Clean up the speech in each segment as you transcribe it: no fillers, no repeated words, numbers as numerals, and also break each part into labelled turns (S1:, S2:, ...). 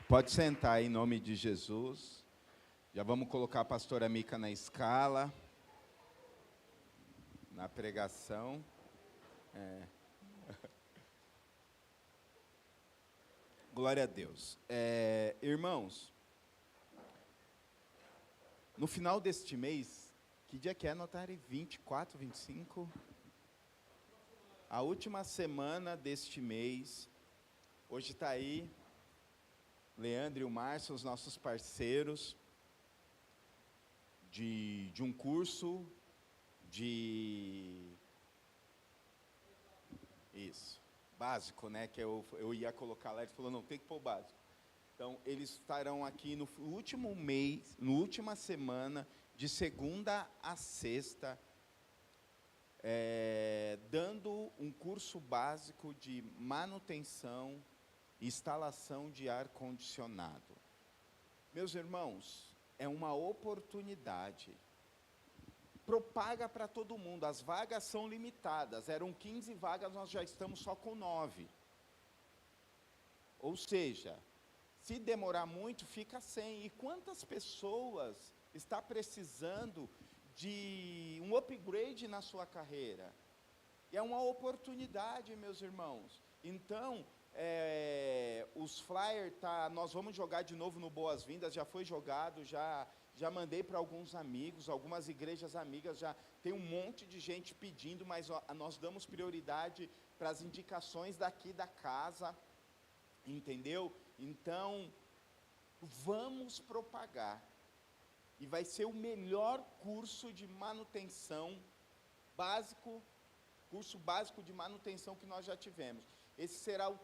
S1: Pode sentar em nome de Jesus. Já vamos colocar a pastora Mica na escala, na pregação. Glória a Deus. Irmãos, no final deste mês, que dia que é, Notari? 24, 25? A última semana deste mês, hoje está aí, Leandro e o Márcio, os nossos parceiros, de um curso de... Isso, básico, né? Que eu ia colocar lá, ele falou, não, tem que pôr o básico. Então, eles estarão aqui no último mês, na última semana, de segunda a sexta, dando um curso básico de manutenção e instalação de ar-condicionado. Meus irmãos, é uma oportunidade. Propaga para todo mundo, as vagas são limitadas, eram 15 vagas, nós já estamos só com 9. Ou seja, se demorar muito, fica sem. E quantas pessoas está precisando de um upgrade na sua carreira? E é uma oportunidade, meus irmãos. Então, os flyers, nós vamos jogar de novo no Boas-Vindas, já foi jogado, já mandei para alguns amigos, algumas igrejas amigas, já tem um monte de gente pedindo, mas nós damos prioridade para as indicações daqui da casa, entendeu? Então, vamos propagar, e vai ser o melhor curso de manutenção básico, curso básico de manutenção que nós já tivemos. Esse será o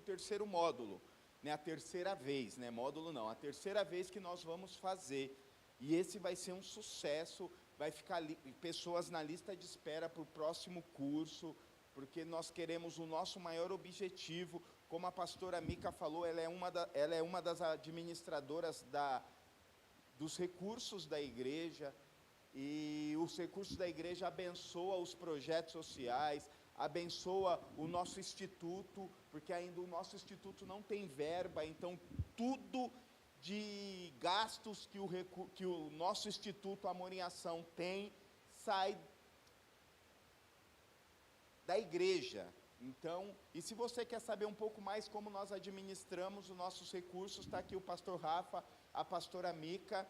S1: terceiro módulo, né? A terceira vez, né? Módulo não, a terceira vez que nós vamos fazer. E esse vai ser um sucesso, vai ficar pessoas na lista de espera para o próximo curso, porque nós queremos o nosso maior objetivo, como a pastora Mica falou, ela é uma das administradoras dos recursos da igreja, e os recursos da igreja abençoam os projetos sociais, abençoa o nosso instituto, porque ainda o nosso instituto não tem verba, então tudo de gastos que o nosso instituto Amor em Ação tem, sai da igreja. Então, e se você quer saber um pouco mais como nós administramos os nossos recursos, está aqui o pastor Rafa, a pastora Mica,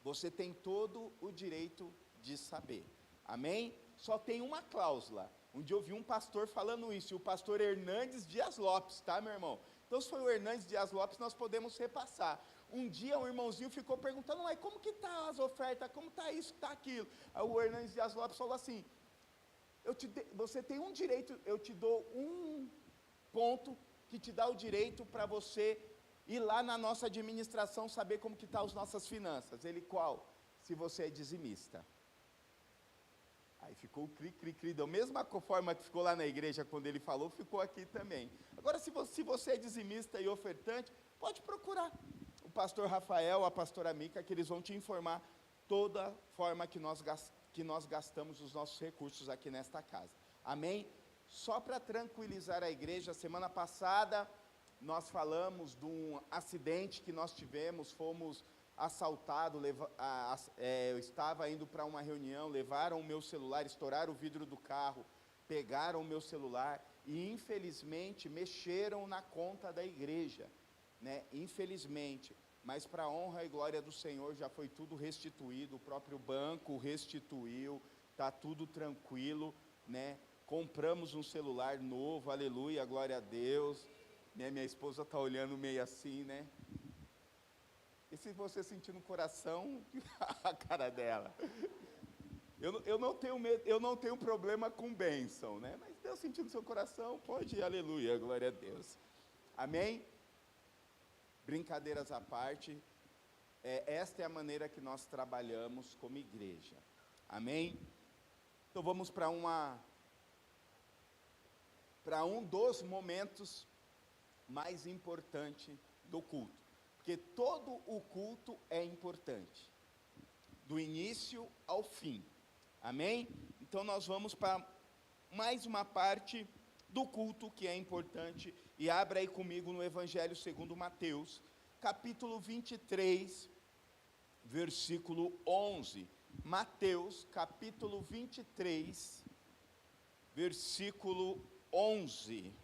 S1: você tem todo o direito de saber, amém? Só tem uma cláusula. Um dia eu vi um pastor falando isso, e o pastor Hernandes Dias Lopes, tá, meu irmão? Então, se foi o Hernandes Dias Lopes, nós podemos repassar. Um dia um irmãozinho ficou perguntando, mas como que está as ofertas, como está isso, está aquilo? Aí o Hernandes Dias Lopes falou assim, você tem um direito, eu te dou um ponto que te dá o direito para você ir lá na nossa administração saber como que estão as nossas finanças. Ele, qual? Se você é dizimista. Aí ficou o cri, da mesma forma que ficou lá na igreja quando ele falou, ficou aqui também. Agora, se você é dizimista e ofertante, pode procurar o pastor Rafael, a pastora Mica, que eles vão te informar toda forma que nós gastamos os nossos recursos aqui nesta casa. Amém? Só para tranquilizar a igreja, semana passada nós falamos de um acidente que nós tivemos, fomos assaltados, eu estava indo para uma reunião, levaram o meu celular, estouraram o vidro do carro, pegaram o meu celular e infelizmente mexeram na conta da igreja, né? Infelizmente, mas para a honra e glória do Senhor já foi tudo restituído, o próprio banco restituiu, está tudo tranquilo, né? Compramos um celular novo, aleluia, glória a Deus, né? Minha esposa está olhando meio assim, né? E se você sentir no coração, a cara dela. Eu não tenho medo, eu não tenho problema com bênção, né? Mas Deus sentir no seu coração, pode ir, aleluia, glória a Deus. Amém? Brincadeiras à parte, esta é a maneira que nós trabalhamos como igreja. Amém? Então vamos para um dos momentos mais importantes do culto. Porque todo o culto é importante, do início ao fim, amém? Então nós vamos para mais uma parte do culto, que é importante, e abra aí comigo no Evangelho segundo Mateus, capítulo 23, versículo 11. Mateus, capítulo 23, versículo 11.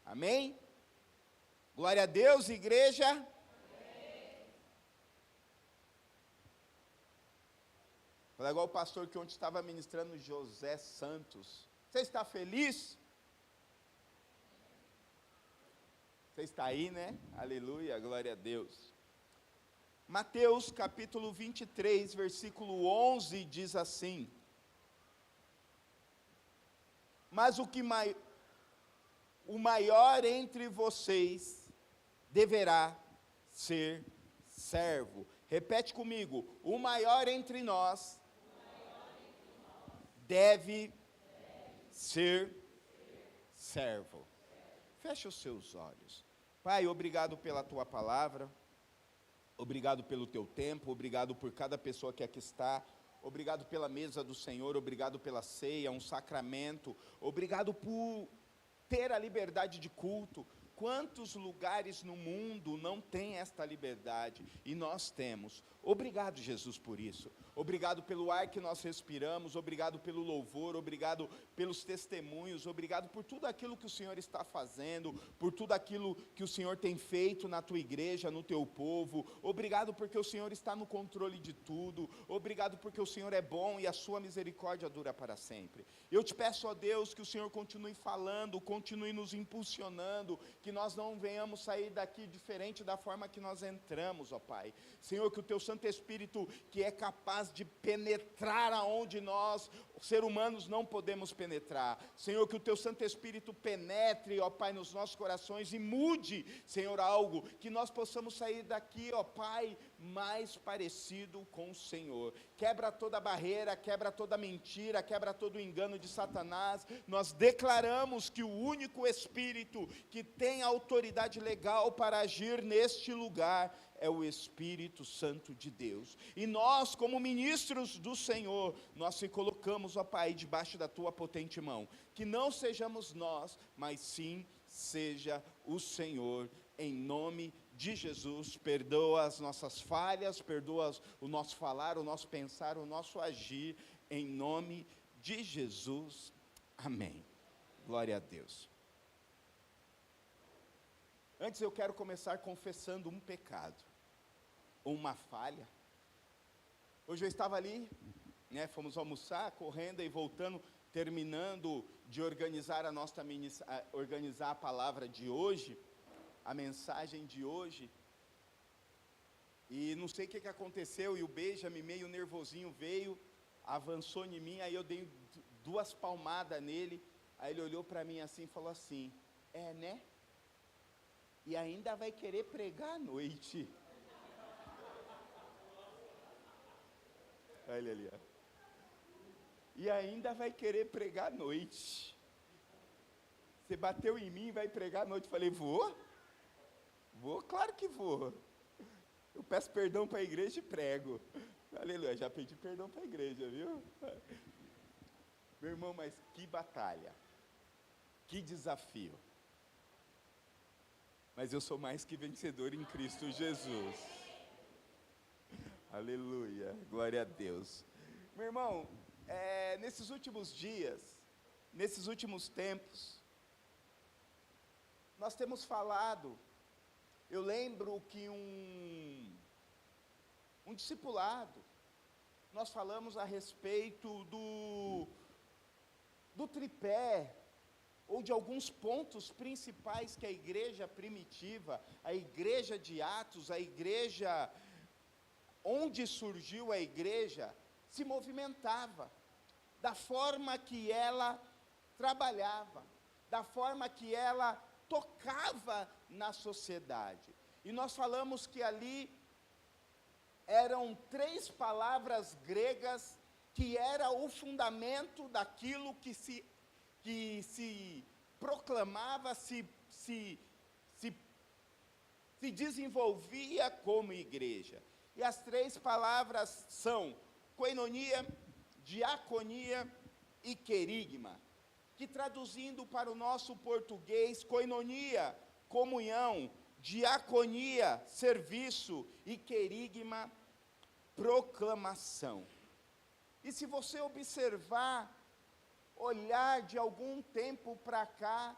S1: Amém? Glória a Deus, igreja. Amém. Fala igual o pastor que ontem estava ministrando, José Santos. Você está feliz? Você está aí, né? Aleluia, glória a Deus. Mateus capítulo 23, versículo 11, diz assim: mas o maior entre vocês deverá ser servo. Repete comigo: o maior entre nós deve ser servo. Feche os seus olhos. Pai, obrigado pela tua palavra. Obrigado pelo teu tempo, obrigado por cada pessoa que aqui está, obrigado pela mesa do Senhor, obrigado pela ceia, um sacramento, obrigado por ter a liberdade de culto. Quantos lugares no mundo não têm esta liberdade? E nós temos. Obrigado, Jesus, por isso. Obrigado pelo ar que nós respiramos, obrigado pelo louvor, obrigado pelos testemunhos, obrigado por tudo aquilo que o Senhor está fazendo, por tudo aquilo que o Senhor tem feito na tua igreja, no teu povo. Obrigado porque o Senhor está no controle de tudo. Obrigado porque o Senhor é bom e a sua misericórdia dura para sempre. Eu te peço, ó Deus, que o Senhor continue falando, continue nos impulsionando, que nós não venhamos sair daqui diferente da forma que nós entramos, ó Pai. Senhor, que o teu Santo Espírito, que é capaz de penetrar aonde nós, seres humanos, não podemos penetrar. Senhor, que o teu Santo Espírito penetre, ó Pai, nos nossos corações e mude, Senhor, algo, que nós possamos sair daqui, ó Pai, mais parecido com o Senhor. Quebra toda barreira, quebra toda mentira, quebra todo engano de Satanás. Nós declaramos que o único Espírito que tem autoridade legal para agir neste lugar é o Espírito Santo de Deus. E nós, como ministros do Senhor, nós se colocamos, ó Pai, debaixo da tua potente mão. Que não sejamos nós, mas sim seja o Senhor, em nome de Jesus. Perdoa as nossas falhas, perdoa o nosso falar, o nosso pensar, o nosso agir, em nome de Jesus. Amém. Glória a Deus. Antes eu quero começar confessando um pecado, ou uma falha. Hoje eu estava ali, né, fomos almoçar, correndo e voltando, terminando de organizar organizar a palavra de hoje, a mensagem de hoje, e não sei o que aconteceu, e o Benjamin, meio nervosinho, veio, avançou em mim, aí eu dei 2 palmadas nele, aí ele olhou para mim assim e falou assim: é, né? E ainda vai querer pregar à noite. Olha ali, ó. E ainda vai querer pregar à noite. Você bateu em mim e vai pregar à noite. Falei, vou? Vou, claro que vou. Eu peço perdão para a igreja e prego. Aleluia, já pedi perdão para a igreja, viu? Meu irmão, mas que batalha. Que desafio. Mas eu sou mais que vencedor em Cristo Jesus. Aleluia, glória a Deus. Meu irmão, nesses últimos dias, nesses últimos tempos, nós temos falado, eu lembro que um discipulado, nós falamos a respeito do tripé, ou de alguns pontos principais que a igreja primitiva, a igreja de Atos, a igreja onde surgiu a igreja, se movimentava, da forma que ela trabalhava, da forma que ela tocava na sociedade. E nós falamos que ali eram 3 palavras gregas que era o fundamento daquilo que se proclamava, se desenvolvia como igreja. E as 3 palavras são koinonia, diaconia e querigma. que traduzindo para o nosso português, koinonia, comunhão, diaconia, serviço, e querigma, proclamação. E se você observar, olhar de algum tempo para cá,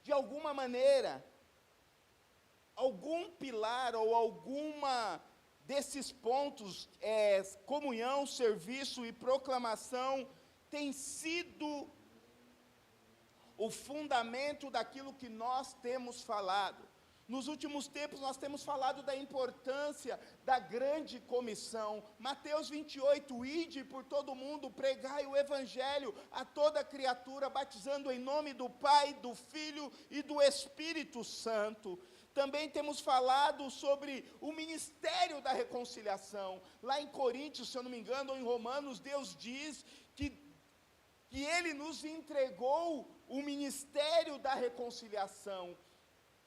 S1: de alguma maneira, algum pilar ou alguma desses pontos, comunhão, serviço e proclamação, tem sido o fundamento daquilo que nós temos falado. Nos últimos tempos nós temos falado da importância da grande comissão. Mateus 28, ide por todo o mundo, pregai o evangelho a toda criatura, batizando em nome do Pai, do Filho e do Espírito Santo. Também temos falado sobre o ministério da reconciliação. Lá em Coríntios, se eu não me engano, ou em Romanos, Deus diz que Ele nos entregou o ministério da reconciliação.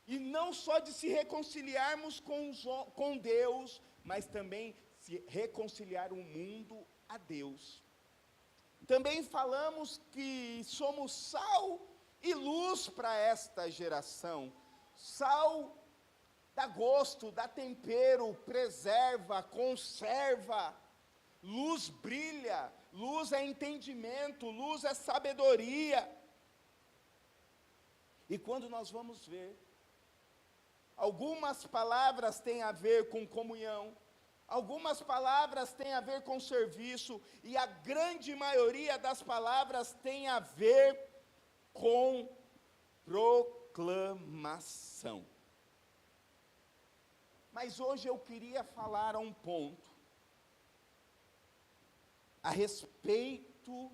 S1: E não só de se reconciliarmos com Deus, mas também se reconciliar o mundo a Deus. Também falamos que somos sal e luz para esta geração. Sal dá gosto, dá tempero, preserva, conserva. Luz brilha, luz é entendimento, luz é sabedoria. E quando nós vamos ver, algumas palavras têm a ver com comunhão, algumas palavras têm a ver com serviço, e a grande maioria das palavras tem a ver com proclamação. Mas hoje eu queria falar a um ponto, a respeito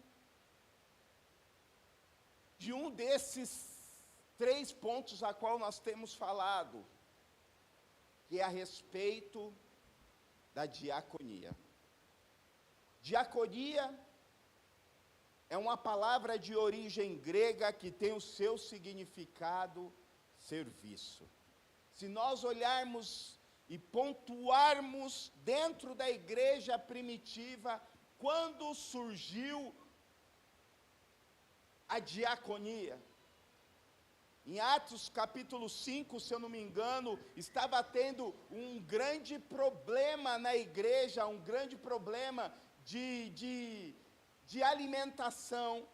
S1: de um desses 3 pontos a qual nós temos falado, que é a respeito da diaconia. Diaconia é uma palavra de origem grega que tem o seu significado serviço. Se nós olharmos e pontuarmos dentro da igreja primitiva, quando surgiu a diaconia, em Atos capítulo 5, se eu não me engano, estava tendo um grande problema na igreja, um grande problema de alimentação.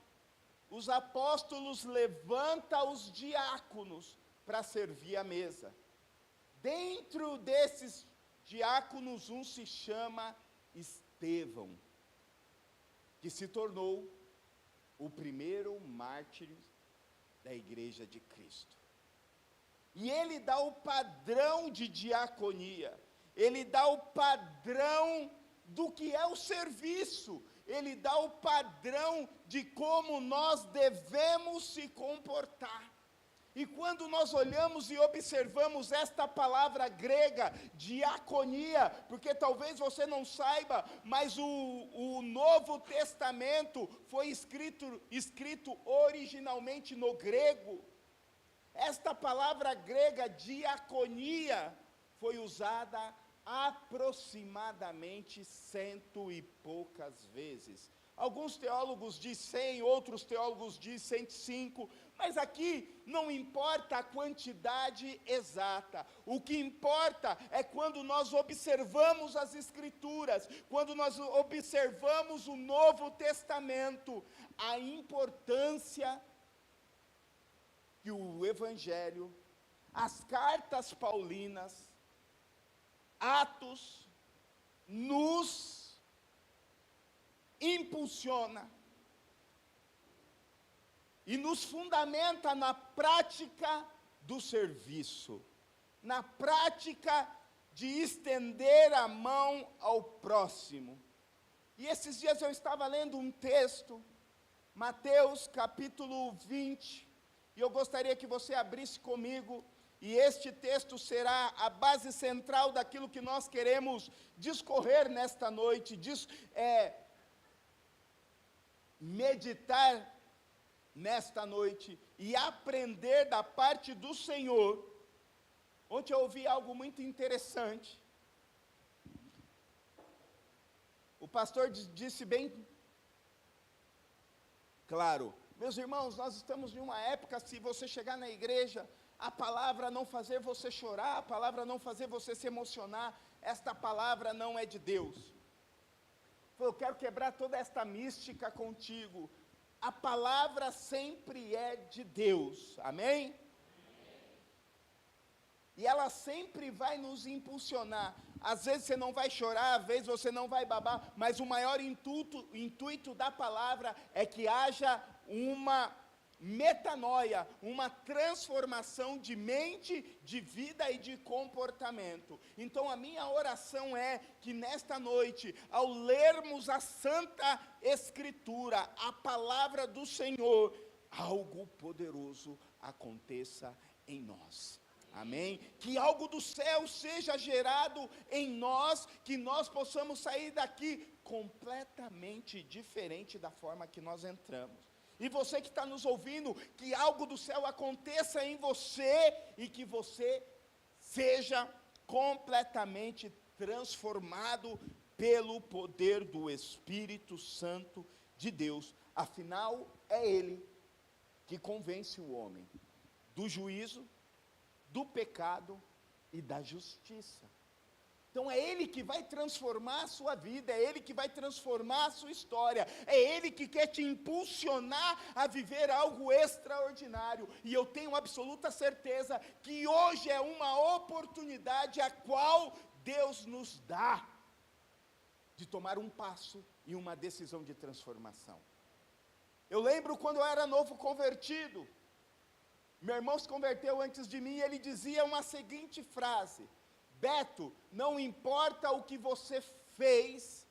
S1: Os apóstolos levantam os diáconos para servir a mesa. Dentro desses diáconos, um se chama Estevão, que se tornou o primeiro mártir da igreja de Cristo. E ele dá o padrão de diaconia, ele dá o padrão do que é o serviço, ele dá o padrão de como nós devemos se comportar. E quando nós olhamos e observamos esta palavra grega, diaconia, porque talvez você não saiba, mas o Novo Testamento foi escrito originalmente no grego. Esta palavra grega, diaconia, foi usada aproximadamente 100 e poucas vezes. Alguns teólogos dizem 100, outros teólogos dizem 105, mas aqui não importa a quantidade exata. O que importa é quando nós observamos as Escrituras, quando nós observamos o Novo Testamento, a importância que o Evangelho, as cartas paulinas, Atos, nos impulsiona e nos fundamenta na prática do serviço, na prática de estender a mão ao próximo. E esses dias eu estava lendo um texto, Mateus capítulo 20, e eu gostaria que você abrisse comigo, e este texto será a base central daquilo que nós queremos discorrer nesta noite, meditar nesta noite e aprender da parte do Senhor. Ontem eu ouvi algo muito interessante. O pastor disse bem Claro, meus irmãos, nós estamos em uma época, se você chegar na igreja, a palavra não fazer você chorar, a palavra não fazer você se emocionar, esta palavra não é de Deus. Eu quero quebrar toda esta mística contigo. A palavra sempre é de Deus, amém? E ela sempre vai nos impulsionar. Às vezes você não vai chorar, às vezes você não vai babar, mas o maior intuito da palavra é que haja uma metanoia, uma transformação de mente, de vida e de comportamento. Então a minha oração é que nesta noite, ao lermos a Santa Escritura, a palavra do Senhor, algo poderoso aconteça em nós. Amém? Que algo do céu seja gerado em nós, que nós possamos sair daqui completamente diferente da forma que nós entramos. E você que está nos ouvindo, que algo do céu aconteça em você e que você seja completamente transformado pelo poder do Espírito Santo de Deus. Afinal, é Ele que convence o homem do juízo, do pecado e da justiça. Então é Ele que vai transformar a sua vida, é Ele que vai transformar a sua história, é Ele que quer te impulsionar a viver algo extraordinário, e eu tenho absoluta certeza que hoje é uma oportunidade a qual Deus nos dá, de tomar um passo e uma decisão de transformação. Eu lembro quando eu era novo convertido, meu irmão se converteu antes de mim, e ele dizia uma seguinte frase: Beto, não importa o que você fez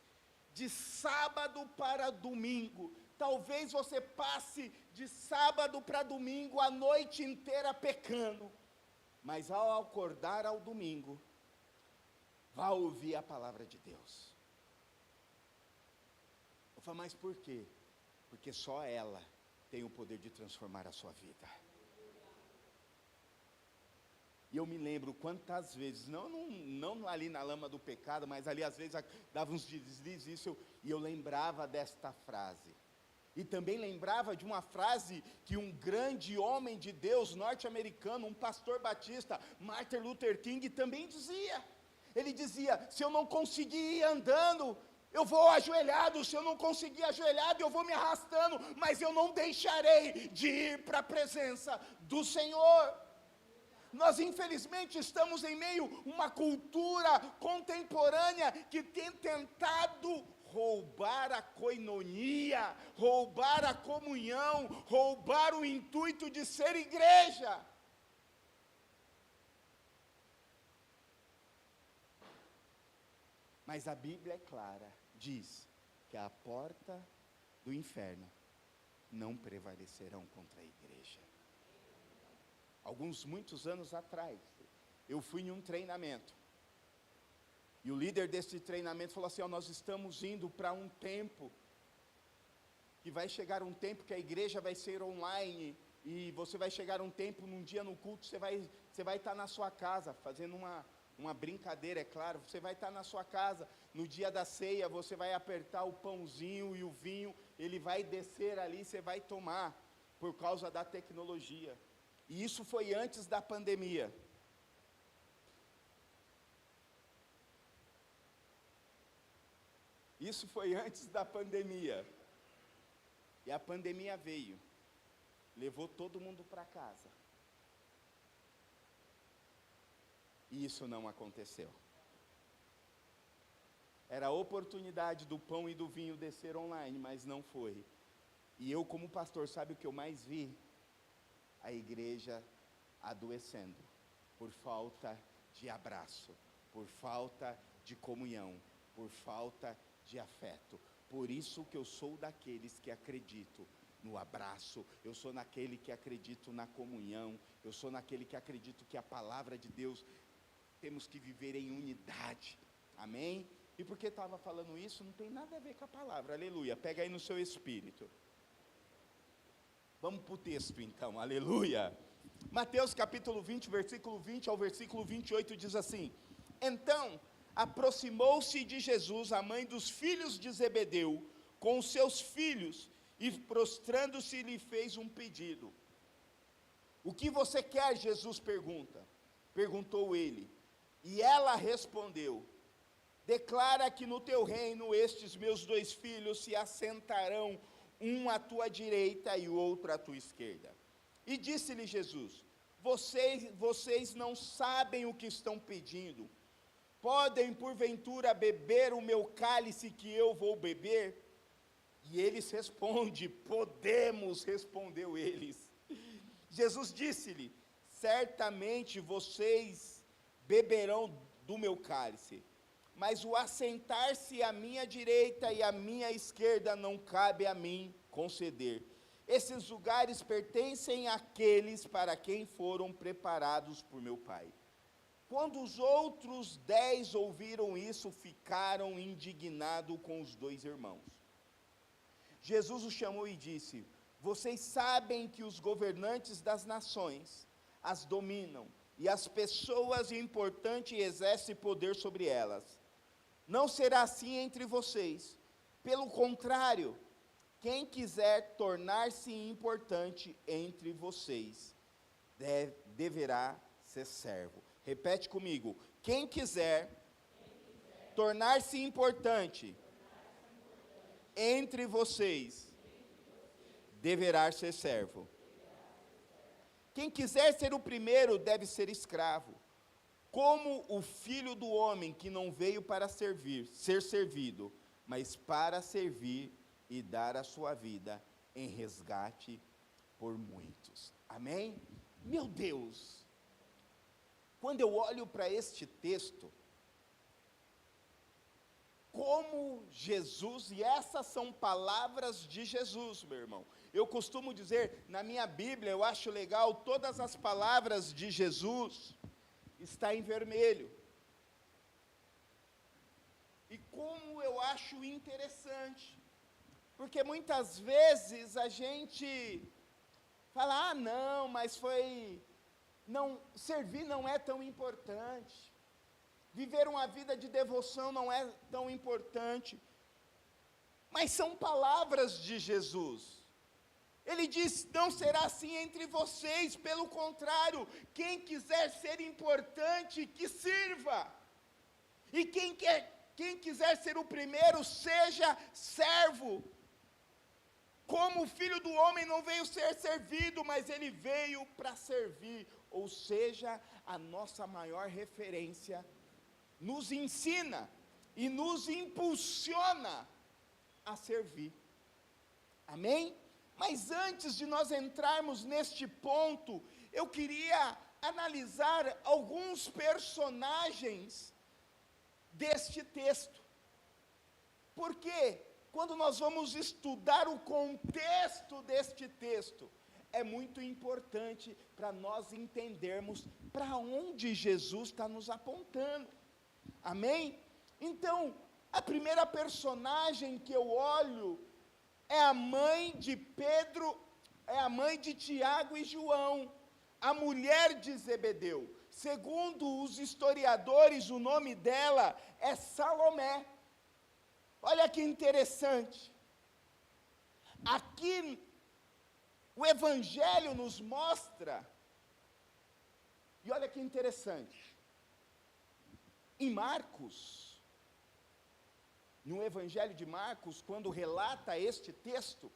S1: de sábado para domingo, talvez você passe de sábado para domingo a noite inteira pecando, mas ao acordar ao domingo, vá ouvir a palavra de Deus. Eu falo, mas por quê? Porque só ela tem o poder de transformar a sua vida. E eu me lembro quantas vezes, não ali na lama do pecado, mas ali às vezes dava uns deslizes, e eu lembrava desta frase. E também lembrava de uma frase que um grande homem de Deus norte-americano, um pastor batista, Martin Luther King, também dizia. Ele dizia: se eu não conseguir ir andando, eu vou ajoelhado, se eu não conseguir ajoelhado, eu vou me arrastando, mas eu não deixarei de ir para a presença do Senhor. Nós infelizmente estamos em meio a uma cultura contemporânea que tem tentado roubar a coinonia, roubar a comunhão, roubar o intuito de ser igreja. Mas a Bíblia é clara, diz que a porta do inferno não prevalecerão contra a igreja. Muitos anos atrás, eu fui em um treinamento, e o líder desse treinamento falou assim: nós estamos indo para um tempo, que vai chegar um tempo que a igreja vai ser online, e você vai chegar um tempo, num dia no culto, você vai estar na sua casa, fazendo uma brincadeira, é claro, você vai estar na sua casa, no dia da ceia, você vai apertar o pãozinho e o vinho, ele vai descer ali, você vai tomar, por causa da tecnologia. E isso foi antes da pandemia. Isso foi antes da pandemia. E a pandemia veio, levou todo mundo para casa. E isso não aconteceu. Era a oportunidade do pão e do vinho descer online, mas não foi. E eu, como pastor, sabe o que eu mais vi? A igreja adoecendo, por falta de abraço, por falta de comunhão, por falta de afeto. Por isso que eu sou daqueles que acredito no abraço, eu sou naquele que acredito na comunhão, eu sou naquele que acredito que a palavra de Deus, temos que viver em unidade, amém? E porque estava falando isso, não tem nada a ver com a palavra, aleluia, pega aí no seu espírito. Vamos para o texto então, aleluia. Mateus capítulo 20, versículo 20 ao versículo 28 diz assim: Então aproximou-se de Jesus a mãe dos filhos de Zebedeu com os seus filhos, e prostrando-se lhe fez um pedido. O que você quer? Jesus perguntou ele. E ela respondeu: declara que no teu reino estes meus 2 filhos se assentarão, um à tua direita e o outro à tua esquerda. E disse-lhe Jesus: vocês não sabem o que estão pedindo. Podem porventura beber o meu cálice que eu vou beber? E eles respondem: podemos, respondeu eles. Jesus disse-lhe: certamente vocês beberão do meu cálice, mas o assentar-se à minha direita e à minha esquerda não cabe a mim conceder. Esses lugares pertencem àqueles para quem foram preparados por meu Pai. Quando os outros 10 ouviram isso, ficaram indignados com os 2 irmãos. Jesus os chamou e disse: vocês sabem que os governantes das nações as dominam, e as pessoas importantes exercem poder sobre elas. Não será assim entre vocês. Pelo contrário, quem quiser tornar-se importante entre vocês, deverá ser servo. Repete comigo: quem quiser tornar-se importante entre vocês, deverá ser servo. Quem quiser ser o primeiro deve ser escravo, como o Filho do Homem, que não veio para ser servido, mas para servir e dar a sua vida em resgate por muitos. Amém? Meu Deus! Quando eu olho para este texto, como Jesus, e essas são palavras de Jesus, meu irmão. Eu costumo dizer, na minha Bíblia, eu acho legal, todas as palavras de Jesus está em vermelho. E como eu acho interessante, porque muitas vezes a gente fala: não, mas servir não é tão importante, viver uma vida de devoção não é tão importante, mas são palavras de Jesus. Ele diz: não será assim entre vocês, pelo contrário, quem quiser ser importante, que sirva, e quem quiser ser o primeiro, seja servo. Como o Filho do Homem não veio ser servido, mas ele veio para servir, ou seja, a nossa maior referência, nos ensina e nos impulsiona a servir. Amém? Mas antes de nós entrarmos neste ponto, eu queria analisar alguns personagens deste texto. Porque quando nós vamos estudar o contexto deste texto, é muito importante para nós entendermos para onde Jesus está nos apontando. Amém? Então, a primeira personagem que eu olho é a mãe de Pedro, é a mãe de Tiago e João, a mulher de Zebedeu. Segundo os historiadores, o nome dela é Salomé. Olha que interessante. Aqui, o Evangelho nos mostra, e olha que interessante, em Marcos, no Evangelho de Marcos, quando relata este texto,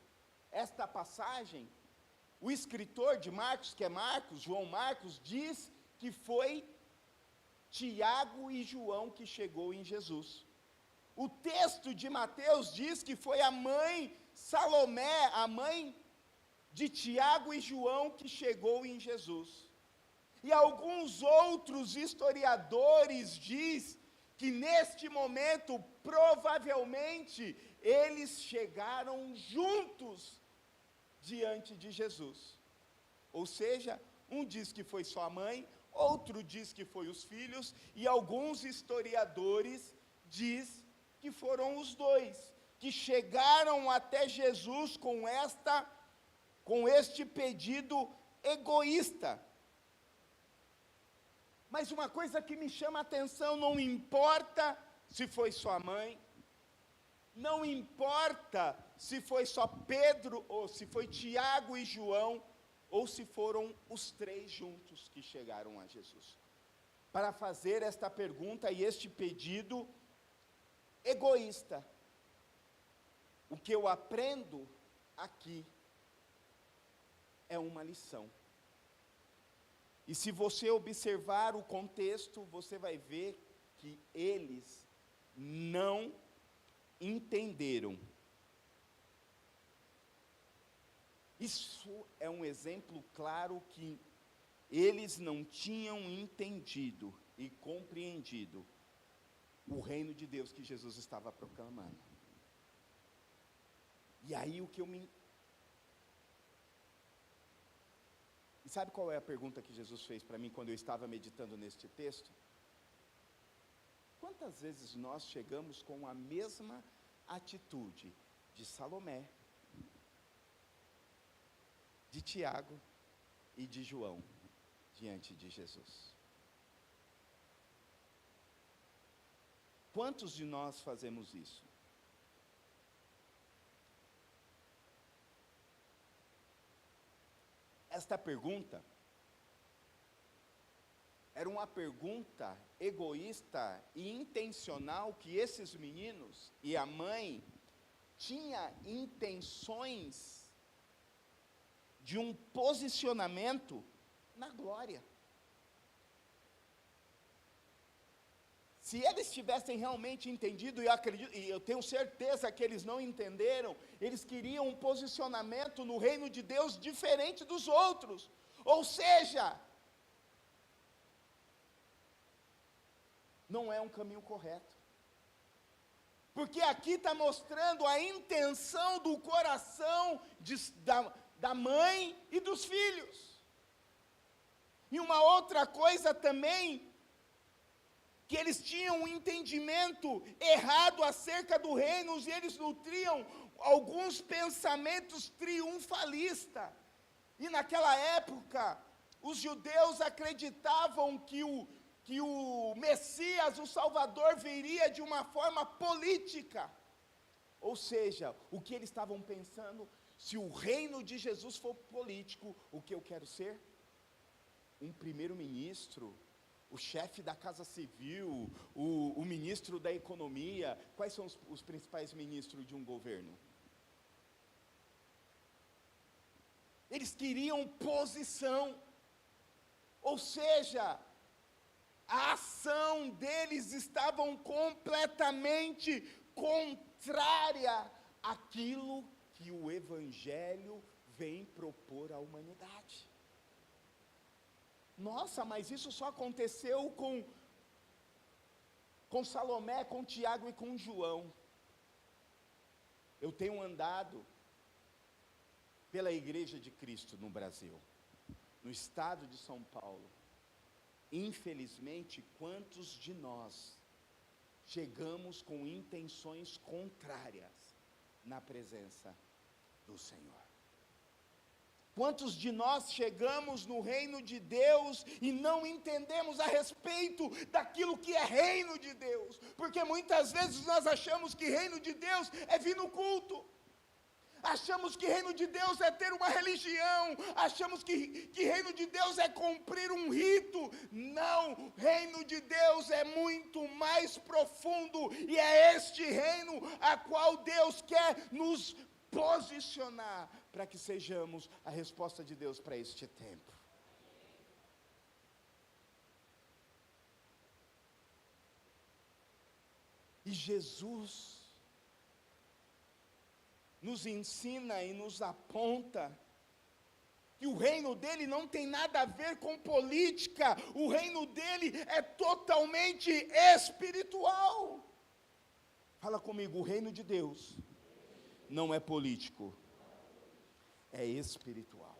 S1: esta passagem, o escritor de Marcos, que é Marcos, João Marcos, diz que foi Tiago e João que chegou em Jesus. O texto de Mateus diz que foi a mãe Salomé, a mãe de Tiago e João, que chegou em Jesus. E alguns outros historiadores diz que neste momento, provavelmente, eles chegaram juntos diante de Jesus. Ou seja, um diz que foi só a mãe, outro diz que foi os filhos, e alguns historiadores diz que foram os dois, que chegaram até Jesus com este pedido egoísta. Mas uma coisa que me chama a atenção, não importa se foi sua mãe, não importa se foi só Pedro, ou se foi Tiago e João, ou se foram os três juntos que chegaram a Jesus, para fazer esta pergunta e este pedido egoísta. O que eu aprendo aqui é uma lição. E se você observar o contexto, você vai ver que eles não entenderam. Isso é um exemplo claro que eles não tinham entendido e compreendido o reino de Deus que Jesus estava proclamando. E aí E sabe qual é a pergunta que Jesus fez para mim quando eu estava meditando neste texto? Quantas vezes nós chegamos com a mesma atitude de Salomé, de Tiago e de João diante de Jesus? Quantos de nós fazemos isso? Esta pergunta era uma pergunta egoísta e intencional que esses meninos e a mãe tinha intenções de um posicionamento na glória. Se eles tivessem realmente entendido, e eu tenho certeza que eles não entenderam, eles queriam um posicionamento no reino de Deus diferente dos outros. Ou seja, não é um caminho correto. Porque aqui está mostrando a intenção do coração da mãe e dos filhos. E uma outra coisa também, que eles tinham um entendimento errado acerca do reino, e eles nutriam alguns pensamentos triunfalistas. E naquela época, os judeus acreditavam que o Messias, o Salvador, viria de uma forma política. Ou seja, o que eles estavam pensando, se o reino de Jesus for político, o que eu quero ser? Um primeiro-ministro, o chefe da Casa Civil, o ministro da Economia. Quais são os principais ministros de um governo? Eles queriam posição, ou seja, a ação deles estava completamente contrária àquilo que o Evangelho vem propor à humanidade. Nossa, mas isso só aconteceu com Salomé, com Tiago e com João. Eu tenho andado pela Igreja de Cristo no Brasil, no estado de São Paulo. Infelizmente, quantos de nós chegamos com intenções contrárias na presença do Senhor? Quantos de nós chegamos no reino de Deus e não entendemos a respeito daquilo que é reino de Deus? Porque muitas vezes nós achamos que reino de Deus é vir no culto. Achamos que reino de Deus é ter uma religião. Achamos que reino de Deus é cumprir um rito. Não, reino de Deus é muito mais profundo. E é este reino a qual Deus quer nos posicionar para que sejamos a resposta de Deus para este tempo. E Jesus nos ensina e nos aponta que o reino dele não tem nada a ver com política. O reino dele é totalmente espiritual. Fala comigo, o reino de Deus não é político, é espiritual.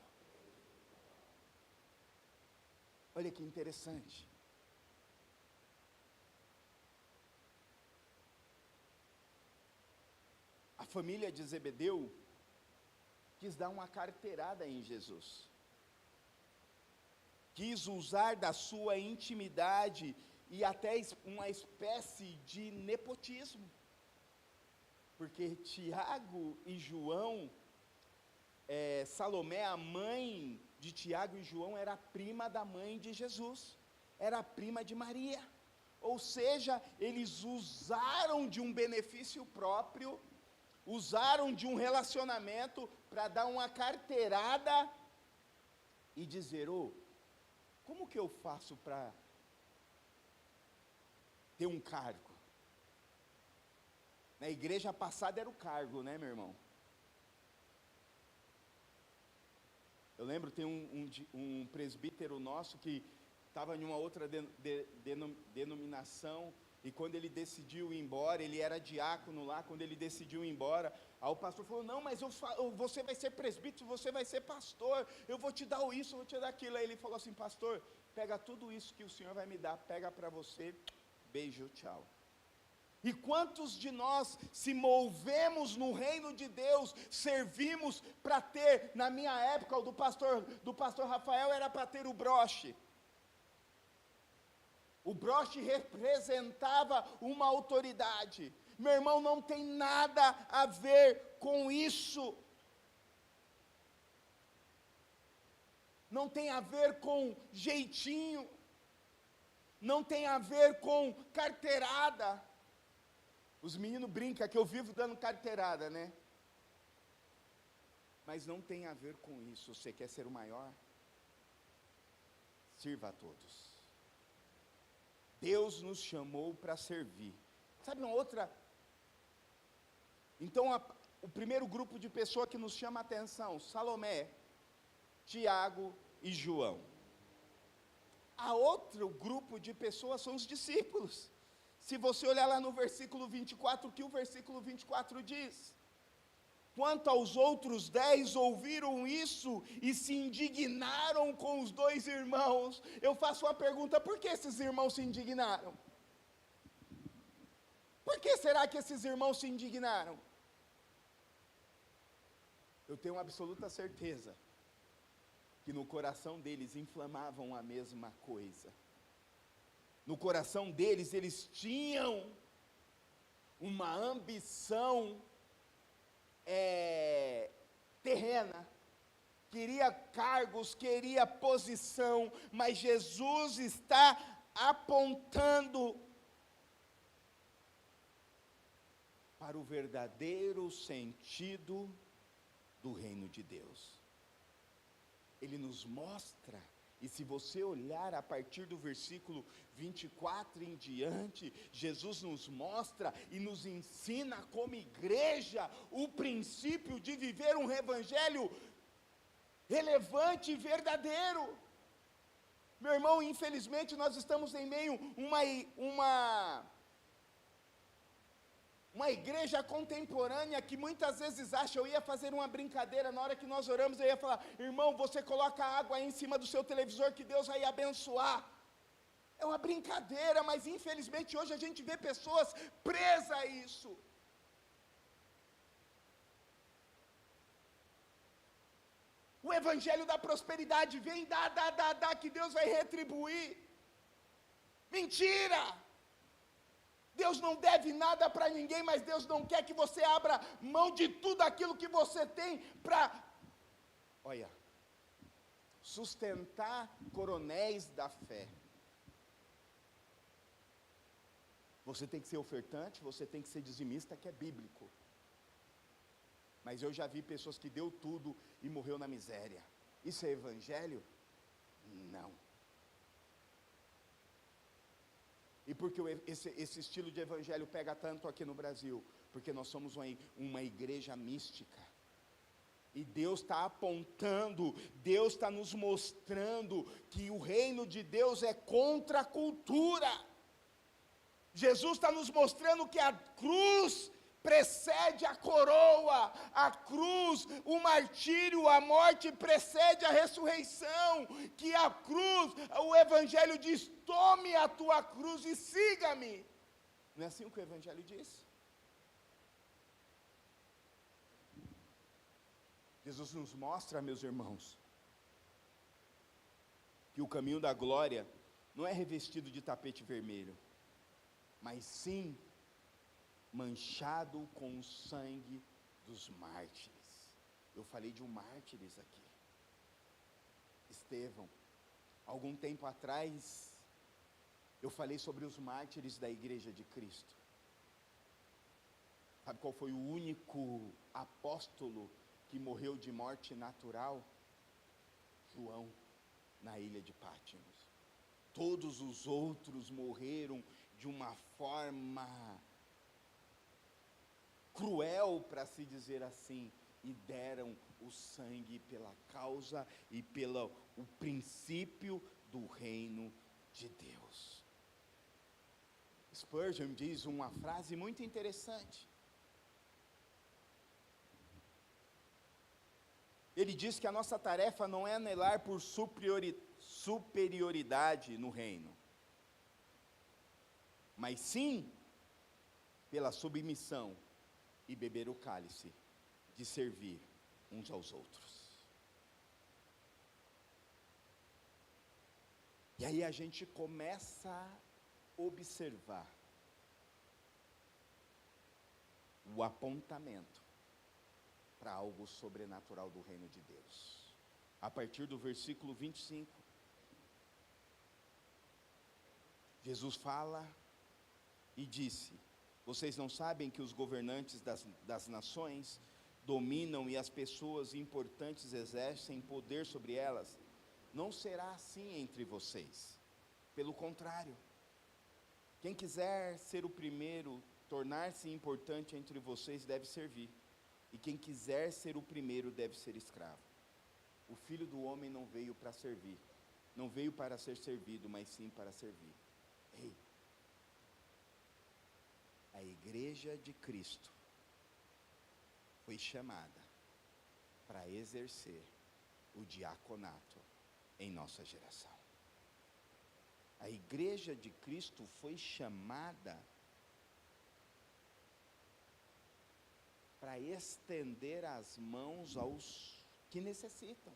S1: Olha que interessante. A família de Zebedeu quis dar uma carteirada em Jesus. Quis usar da sua intimidade e até uma espécie de nepotismo. Porque Tiago e João, Salomé, a mãe de Tiago e João, era prima da mãe de Jesus, era prima de Maria. Ou seja, eles usaram de um benefício próprio, usaram de um relacionamento para dar uma carteirada e dizer: como que eu faço para ter um cargo? Na igreja passada era o cargo, né, meu irmão? Eu lembro, tem um presbítero nosso que estava em uma outra denominação, e quando ele decidiu ir embora, ele era diácono lá, quando ele decidiu ir embora, aí o pastor falou: não, mas você vai ser presbítero, você vai ser pastor, eu vou te dar isso, eu vou te dar aquilo. Aí ele falou assim: pastor, pega tudo isso que o senhor vai me dar, pega para você, beijo, tchau. E quantos de nós se movemos no reino de Deus, servimos para ter, na minha época, o do pastor Rafael era para ter o broche. O broche representava uma autoridade. Meu irmão, não tem nada a ver com isso. Não tem a ver com jeitinho. Não tem a ver com carteirada. Os meninos brincam que eu vivo dando carteirada, né? Mas não tem a ver com isso. Você quer ser o maior? Sirva a todos. Deus nos chamou para servir. Sabe uma outra? Então, o primeiro grupo de pessoa que nos chama a atenção: Salomé, Tiago e João. A outro grupo de pessoas são os discípulos. Se você olhar lá no versículo 24, o que o versículo 24 diz? Quanto aos outros 10, ouviram isso e se indignaram com os 2 irmãos. Eu faço uma pergunta: por que esses irmãos se indignaram? Por que será que esses irmãos se indignaram? Eu tenho absoluta certeza que no coração deles inflamavam a mesma coisa. No coração deles, eles tinham uma ambição terrena, queria cargos, queria posição, mas Jesus está apontando para o verdadeiro sentido do reino de Deus. Ele nos mostra. E se você olhar a partir do versículo 24 em diante, Jesus nos mostra e nos ensina como igreja o princípio de viver um evangelho relevante e verdadeiro. Meu irmão, infelizmente nós estamos em meio a uma igreja contemporânea que muitas vezes acha, eu ia fazer uma brincadeira, na hora que nós oramos, eu ia falar: irmão, você coloca água aí em cima do seu televisor que Deus vai abençoar. É uma brincadeira, mas infelizmente hoje a gente vê pessoas presas a isso. O evangelho da prosperidade vem, dá, que Deus vai retribuir. Mentira! Deus não deve nada para ninguém, mas Deus não quer que você abra mão de tudo aquilo que você tem para, sustentar coronéis da fé. Você tem que ser ofertante, você tem que ser dizimista, que é bíblico. Mas eu já vi pessoas que deu tudo e morreu na miséria. Isso é evangelho? Não. E por que esse estilo de evangelho pega tanto aqui no Brasil? Porque nós somos uma igreja mística. E Deus está apontando, Deus está nos mostrando que o reino de Deus é contra a cultura. Jesus está nos mostrando que a cruz precede a coroa, a cruz, o martírio, a morte precede a ressurreição, que a cruz, o evangelho diz: tome a tua cruz e siga-me. Não é assim o que o evangelho diz? Jesus nos mostra, meus irmãos, que o caminho da glória não é revestido de tapete vermelho, mas sim manchado com o sangue dos mártires. Eu falei de um mártires aqui. Estevão. Algum tempo atrás, eu falei sobre os mártires da Igreja de Cristo. Sabe qual foi o único apóstolo que morreu de morte natural? João, na ilha de Pátimos. Todos os outros morreram de uma forma cruel, para se dizer assim, e deram o sangue pela causa e pelo o princípio do reino de Deus. Spurgeon diz uma frase muito interessante. Ele diz que a nossa tarefa não é anelar por superioridade no reino, mas sim pela submissão e beber o cálice de servir uns aos outros. E aí a gente começa a observar o apontamento para algo sobrenatural do reino de Deus. A partir do versículo 25, Jesus fala e disse: vocês não sabem que os governantes das nações dominam e as pessoas importantes exercem poder sobre elas? Não será assim entre vocês. Pelo contrário, quem quiser ser o primeiro, tornar-se importante entre vocês, deve servir. E quem quiser ser o primeiro deve ser escravo. O Filho do Homem não veio para servir, não veio para ser servido, mas sim para servir. Ei, a Igreja de Cristo foi chamada para exercer o diaconato em nossa geração. A Igreja de Cristo foi chamada para estender as mãos aos que necessitam.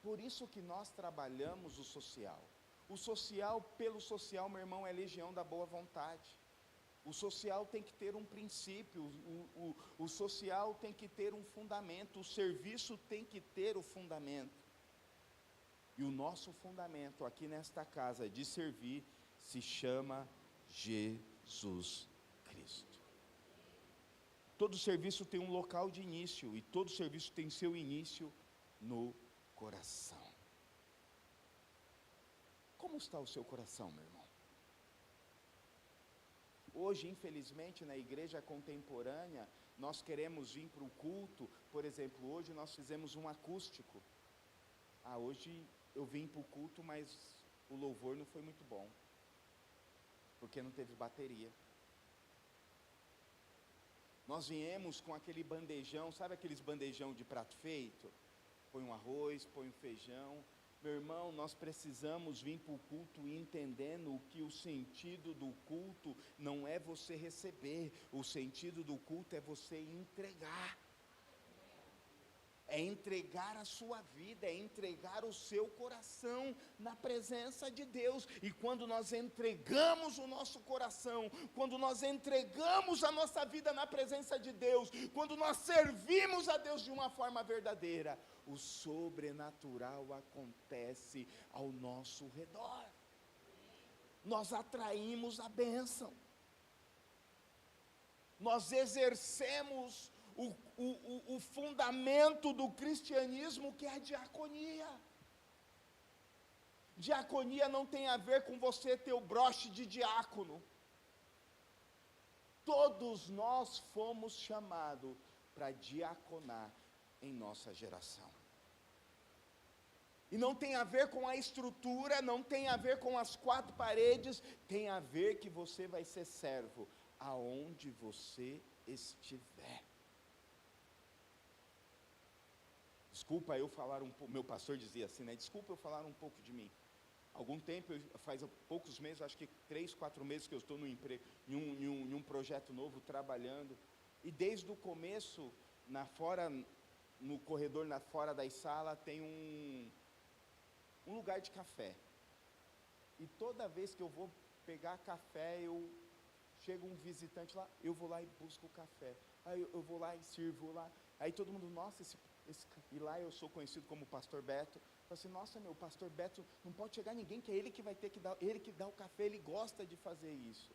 S1: Por isso que nós trabalhamos o social. O social, pelo social, meu irmão, é legião da boa vontade. O social tem que ter um princípio, o social tem que ter um fundamento, o serviço tem que ter o fundamento. E o nosso fundamento aqui nesta casa de servir se chama Jesus Cristo. Todo serviço tem um local de início e todo serviço tem seu início no coração. Como está o seu coração, meu irmão? Hoje, infelizmente, na igreja contemporânea, nós queremos vir para o culto. Por exemplo, hoje nós fizemos um acústico. Hoje eu vim para o culto, mas o louvor não foi muito bom, porque não teve bateria. Nós viemos com aquele bandejão, sabe aqueles bandejão de prato feito? Põe um arroz, põe um feijão. Meu irmão, nós precisamos vir para o culto entendendo que o sentido do culto não é você receber, o sentido do culto é você entregar. É entregar a sua vida, é entregar o seu coração na presença de Deus. E quando nós entregamos o nosso coração, quando nós entregamos a nossa vida na presença de Deus, quando nós servimos a Deus de uma forma verdadeira, o sobrenatural acontece ao nosso redor. Nós atraímos a bênção. Nós exercemos o fundamento do cristianismo, que é a diaconia. Diaconia não tem a ver com você ter o broche de diácono. Todos nós fomos chamados para diaconar em nossa geração. E não tem a ver com a estrutura, não tem a ver com as quatro paredes, tem a ver que você vai ser servo aonde você estiver. Desculpa eu falar um pouco, meu pastor dizia assim, né? Desculpa eu falar um pouco de mim. Algum tempo, faz poucos meses, acho que 3, 4 meses que eu estou no emprego, em um projeto novo, trabalhando. E desde o começo, no corredor, fora da sala, tem um lugar de café. E toda vez que eu vou pegar café, eu chega um visitante lá, eu vou lá e busco o café. Aí eu vou lá e sirvo lá. Aí todo mundo, nossa, e lá eu sou conhecido como Pastor Beto. Falo assim, nossa, meu, Pastor Beto, não pode chegar ninguém, que é ele que vai ter que dar, ele que dá o café, ele gosta de fazer isso.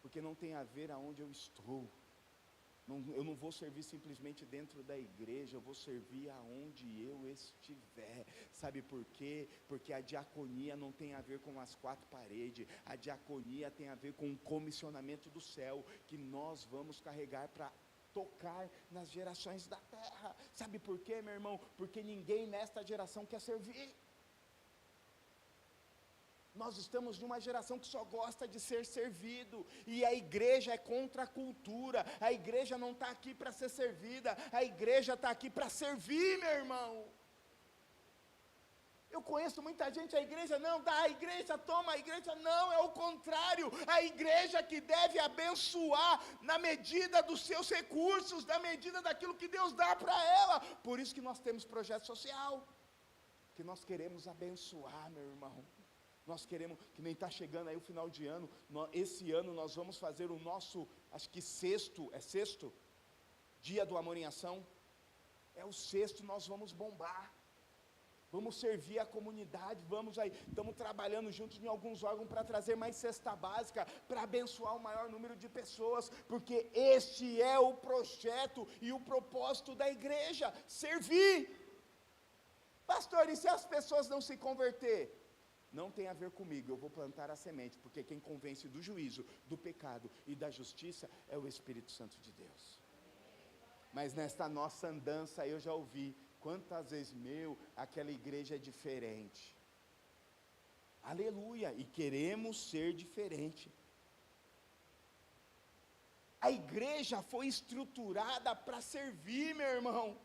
S1: Porque não tem a ver aonde eu estou. Eu não vou servir simplesmente dentro da igreja, eu vou servir aonde eu estiver. Sabe por quê? Porque a diaconia não tem a ver com as quatro paredes, a diaconia tem a ver com o comissionamento do céu, que nós vamos carregar para tocar nas gerações da terra. Sabe por quê, meu irmão? Porque ninguém nesta geração quer servir. Nós estamos de uma geração que só gosta de ser servido, e a igreja é contra a cultura. A igreja não está aqui para ser servida, a igreja está aqui para servir, meu irmão. Eu conheço muita gente, a igreja não dá, a igreja toma, a igreja não, é o contrário. A igreja que deve abençoar na medida dos seus recursos, na medida daquilo que Deus dá para ela. Por isso que nós temos projeto social, que nós queremos abençoar, meu irmão. Nós queremos, que nem está chegando aí o final de ano, esse ano nós vamos fazer o nosso, acho que sexto dia do Amor em Ação, é o sexto, nós vamos bombar, vamos servir a comunidade, estamos trabalhando juntos em alguns órgãos para trazer mais cesta básica, para abençoar o maior número de pessoas, porque este é o projeto e o propósito da igreja, servir. Pastor, e se as pessoas não se converter? Não tem a ver comigo, eu vou plantar a semente, porque quem convence do juízo, do pecado e da justiça é o Espírito Santo de Deus. Mas nesta nossa andança eu já ouvi quantas vezes, aquela igreja é diferente. Aleluia, e queremos ser diferente. A igreja foi estruturada para servir, meu irmão.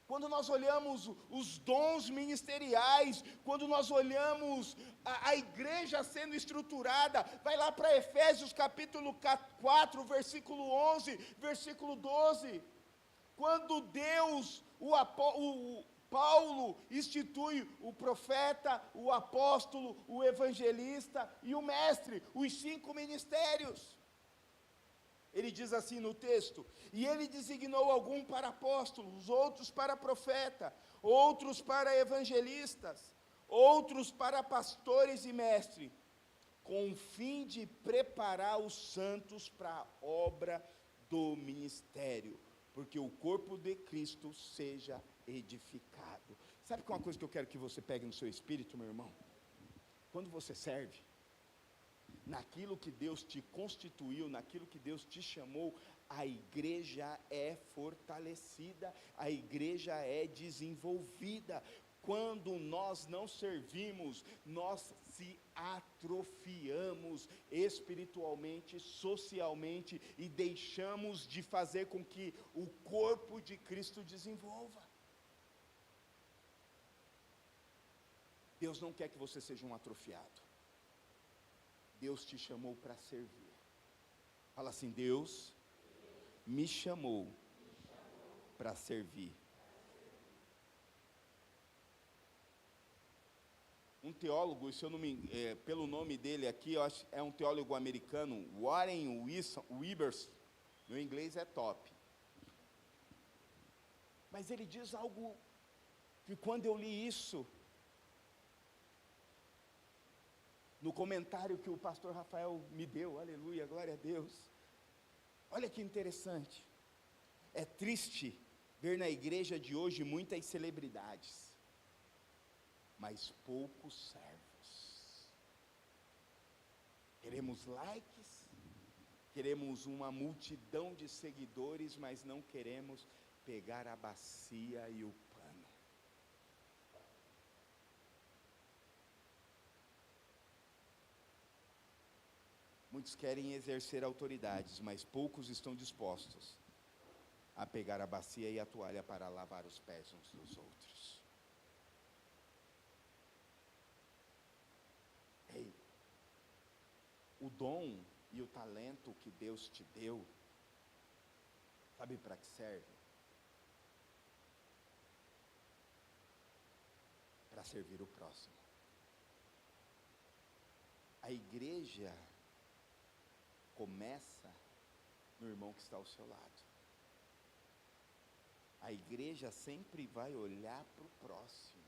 S1: Quando nós olhamos os dons ministeriais, quando nós olhamos a igreja sendo estruturada, vai lá para Efésios capítulo 4, versículo 11, versículo 12, quando Deus, Paulo institui o profeta, o apóstolo, o evangelista e o mestre, os 5 ministérios. Ele diz assim no texto, e ele designou alguns para apóstolos, outros para profeta, outros para evangelistas, outros para pastores e mestres, com o fim de preparar os santos para a obra do ministério, porque o corpo de Cristo seja edificado. Sabe que uma coisa que eu quero que você pegue no seu espírito, meu irmão? Quando você serve, naquilo que Deus te constituiu, naquilo que Deus te chamou, a igreja é fortalecida, a igreja é desenvolvida. Quando nós não servimos, nós se atrofiamos espiritualmente, socialmente, e deixamos de fazer com que o corpo de Cristo desenvolva. Deus não quer que você seja um atrofiado. Deus te chamou para servir. Fala assim, Deus me chamou para servir. Um teólogo, se eu não me, pelo nome dele aqui, eu acho, é um teólogo americano, Warren Wiersbe, meu inglês é top. Mas ele diz algo que quando eu li isso, no comentário que o pastor Rafael me deu, aleluia, glória a Deus, olha que interessante, é triste ver na igreja de hoje muitas celebridades, mas poucos servos. Queremos likes, queremos uma multidão de seguidores, mas não queremos pegar a bacia e o pano. Muitos querem exercer autoridades, mas poucos estão dispostos a pegar a bacia e a toalha para lavar os pés uns dos outros. Ei, o dom e o talento que Deus te deu, sabe para que serve? Para servir o próximo. A igreja Começa no irmão que está ao seu lado. A igreja sempre vai olhar para o próximo.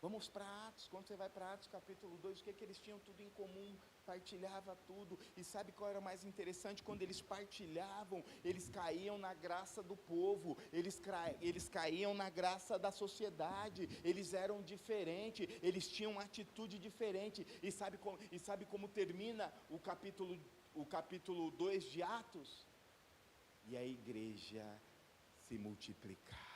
S1: Vamos para Atos. Quando você vai para Atos capítulo 2, o que eles tinham tudo em comum? Partilhava tudo. E sabe qual era o mais interessante? Quando eles partilhavam, eles caíam na graça do povo, eles caíam na graça da sociedade, eles eram diferentes, eles tinham uma atitude diferente. E sabe como termina o capítulo 2 de Atos? E a igreja se multiplicava.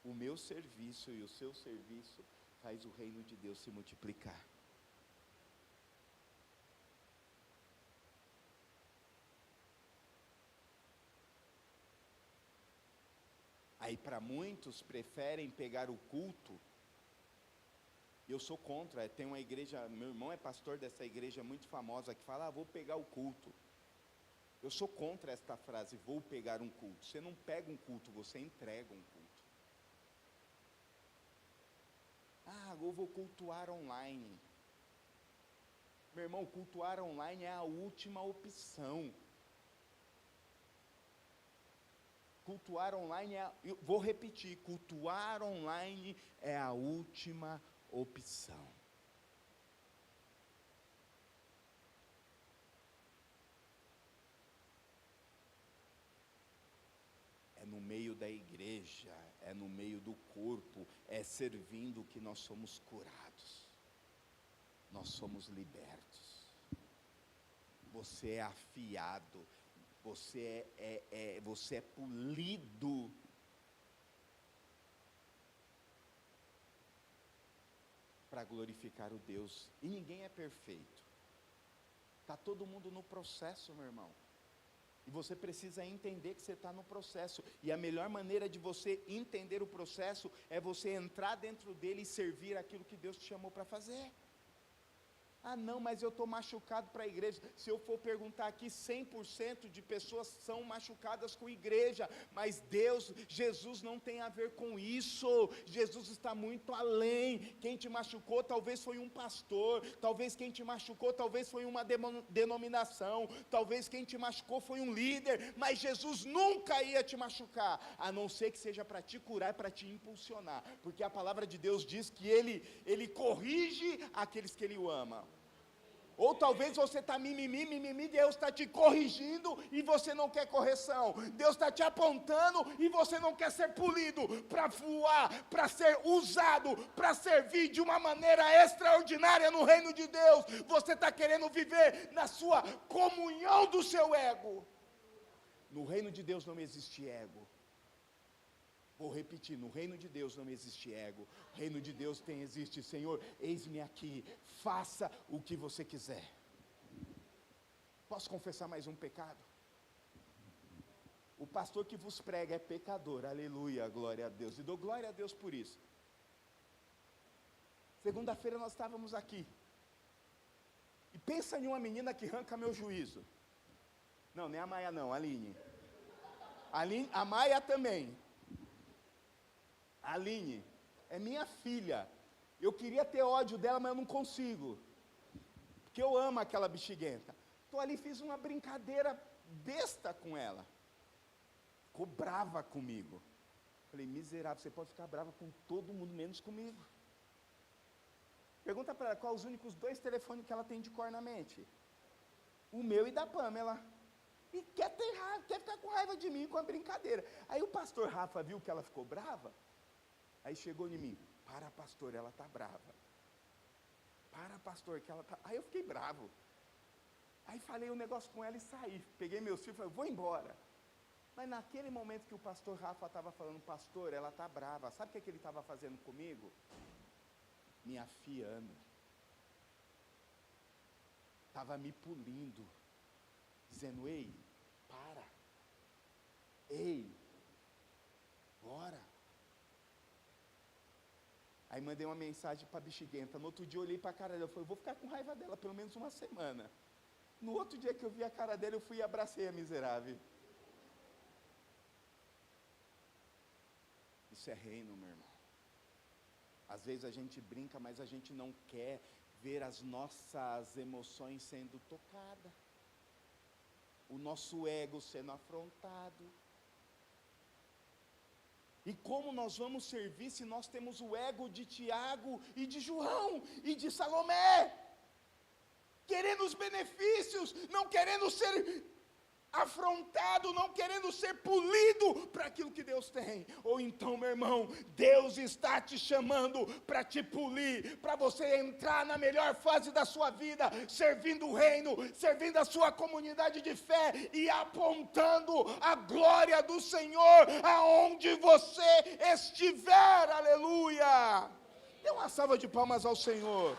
S1: O meu serviço e o seu serviço faz o reino de Deus se multiplicar. Aí para muitos preferem pegar o culto. Eu sou contra, tem uma igreja, meu irmão é pastor dessa igreja muito famosa que fala, vou pegar o culto. Eu sou contra esta frase, vou pegar um culto. Você não pega um culto, você entrega um culto. Eu vou cultuar online. Meu irmão, cultuar online é a última opção. Cultuar online vou repetir, cultuar online é a última opção. É no meio da igreja, é no meio do corpo, é servindo que nós somos curados, nós somos libertos. Você é afiado, você é polido. Para glorificar o Deus, e ninguém é perfeito. Está todo mundo no processo, meu irmão. E você precisa entender que você está no processo. E a melhor maneira de você entender o processo é você entrar dentro dele e servir aquilo que Deus te chamou para fazer. Não, mas eu estou machucado para a igreja. Se eu for perguntar aqui, 100% de pessoas são machucadas com igreja, mas Deus, Jesus não tem a ver com isso. Jesus está muito além. Quem te machucou talvez foi um pastor, talvez quem te machucou talvez foi uma denominação, talvez quem te machucou foi um líder, mas Jesus nunca ia te machucar, a não ser que seja para te curar, para te impulsionar, porque a palavra de Deus diz que Ele corrige aqueles que Ele ama. Ou talvez você está mimimi, Deus está te corrigindo e você não quer correção. Deus está te apontando e você não quer ser polido para voar, para ser usado, para servir de uma maneira extraordinária no reino de Deus. Você está querendo viver na sua comunhão do seu ego. No reino de Deus não existe ego. Vou repetir, no reino de Deus não existe ego. O reino de Deus existe, Senhor, eis-me aqui, faça o que você quiser. Posso confessar mais um pecado? O pastor que vos prega é pecador, aleluia, glória a Deus, e dou glória a Deus por isso. Segunda-feira nós estávamos aqui, e pensa em uma menina que arranca meu juízo. Não, nem a Maia não, a Aline, a Maia também. A Aline é minha filha. Eu queria ter ódio dela, mas eu não consigo, porque eu amo aquela bexiguenta. Estou ali, fiz uma brincadeira besta com ela, ficou brava comigo. Falei, miserável, você pode ficar brava com todo mundo, menos comigo. Pergunta para ela, quais os únicos 2 telefones que ela tem de cor na mente? O meu e da Pamela. E quer ficar com raiva de mim com a brincadeira. Aí o pastor Rafa viu que ela ficou brava. Aí chegou em mim, para pastor, ela está brava. Para pastor, que ela está... Aí eu fiquei bravo. Aí falei um negócio com ela e saí. Peguei meus filhos e falei, vou embora. Mas naquele momento que o pastor Rafa estava falando, pastor, ela está brava. Sabe o que ele estava fazendo comigo? Me afiando. Estava me polindo. Dizendo, ei, para. Ei, bora. Aí mandei uma mensagem para a bexiguenta. No outro dia eu olhei para a cara dela. Eu falei, vou ficar com raiva dela pelo menos uma semana. No outro dia que eu vi a cara dela, eu fui e abracei a miserável. Isso é reino, meu irmão. Às vezes a gente brinca, mas a gente não quer ver as nossas emoções sendo tocadas, o nosso ego sendo afrontado. E como nós vamos servir se nós temos o ego de Tiago e de João e de Salomé, querendo os benefícios, não querendo ser afrontado, não querendo ser polido para aquilo que Deus tem? Ou então, meu irmão, Deus está te chamando para te polir, para você entrar na melhor fase da sua vida, servindo o reino, servindo a sua comunidade de fé e apontando a glória do Senhor aonde você estiver. Aleluia! Dê uma salva de palmas ao Senhor.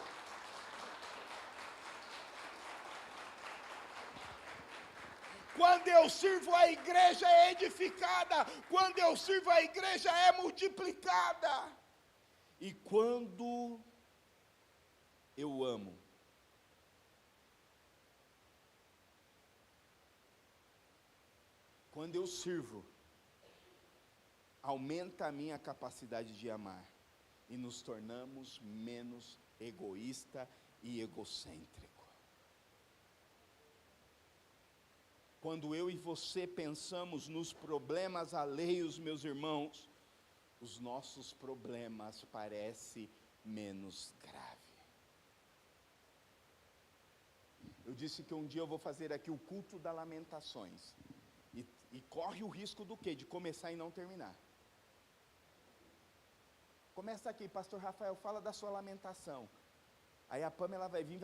S1: Quando eu sirvo, a igreja é edificada. Quando eu sirvo, a igreja é multiplicada. E quando eu amo, quando eu sirvo, aumenta a minha capacidade de amar. E nos tornamos menos egoísta e egocêntrico. Quando eu e você pensamos nos problemas alheios, meus irmãos, os nossos problemas parecem menos graves. Eu disse que um dia eu vou fazer aqui o culto das lamentações. E corre o risco do quê? De começar e não terminar. Começa aqui, pastor Rafael, fala da sua lamentação. Aí a Pamela vai vir,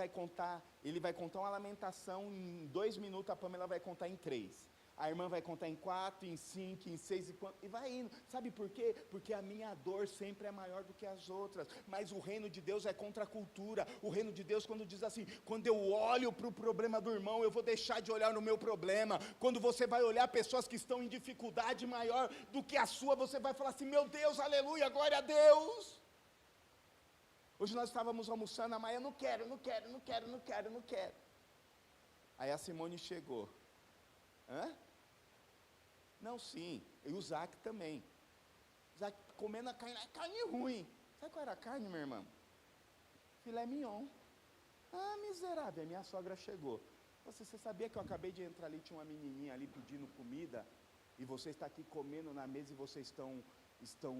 S1: ele vai contar uma lamentação, em 2 minutos a Pamela vai contar em 3. A irmã vai contar em 4, em 5, em 6 e vai indo. Sabe por quê? Porque a minha dor sempre é maior do que as outras. Mas o reino de Deus é contra a cultura. O reino de Deus, quando diz assim, quando eu olho para o problema do irmão, eu vou deixar de olhar no meu problema. Quando você vai olhar pessoas que estão em dificuldade maior do que a sua, você vai falar assim, meu Deus, aleluia, glória a Deus. Hoje nós estávamos almoçando, a Maia, não quero. Aí a Simone chegou. Hã? Não, sim, e o Zac também. O Zac comendo a carne ruim. Sabe qual era a carne, minha irmã? Filé mignon. Ah, miserável, a minha sogra chegou. Você sabia que eu acabei de entrar ali, tinha uma menininha ali pedindo comida, e você está aqui comendo na mesa e vocês estão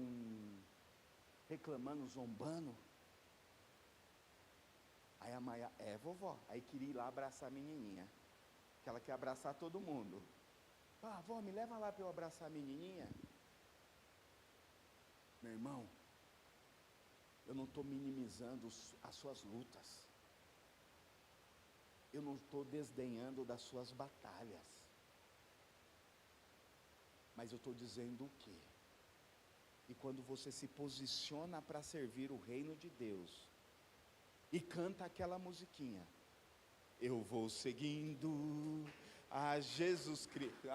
S1: reclamando, zombando? Aí a Maia, vovó, aí queria ir lá abraçar a menininha, que ela quer abraçar todo mundo. Vó, me leva lá para eu abraçar a menininha. Meu irmão, eu não estou minimizando as suas lutas, eu não estou desdenhando das suas batalhas, mas eu estou dizendo o quê? E quando você se posiciona para servir o reino de Deus, e canta aquela musiquinha, eu vou seguindo a Jesus Cristo,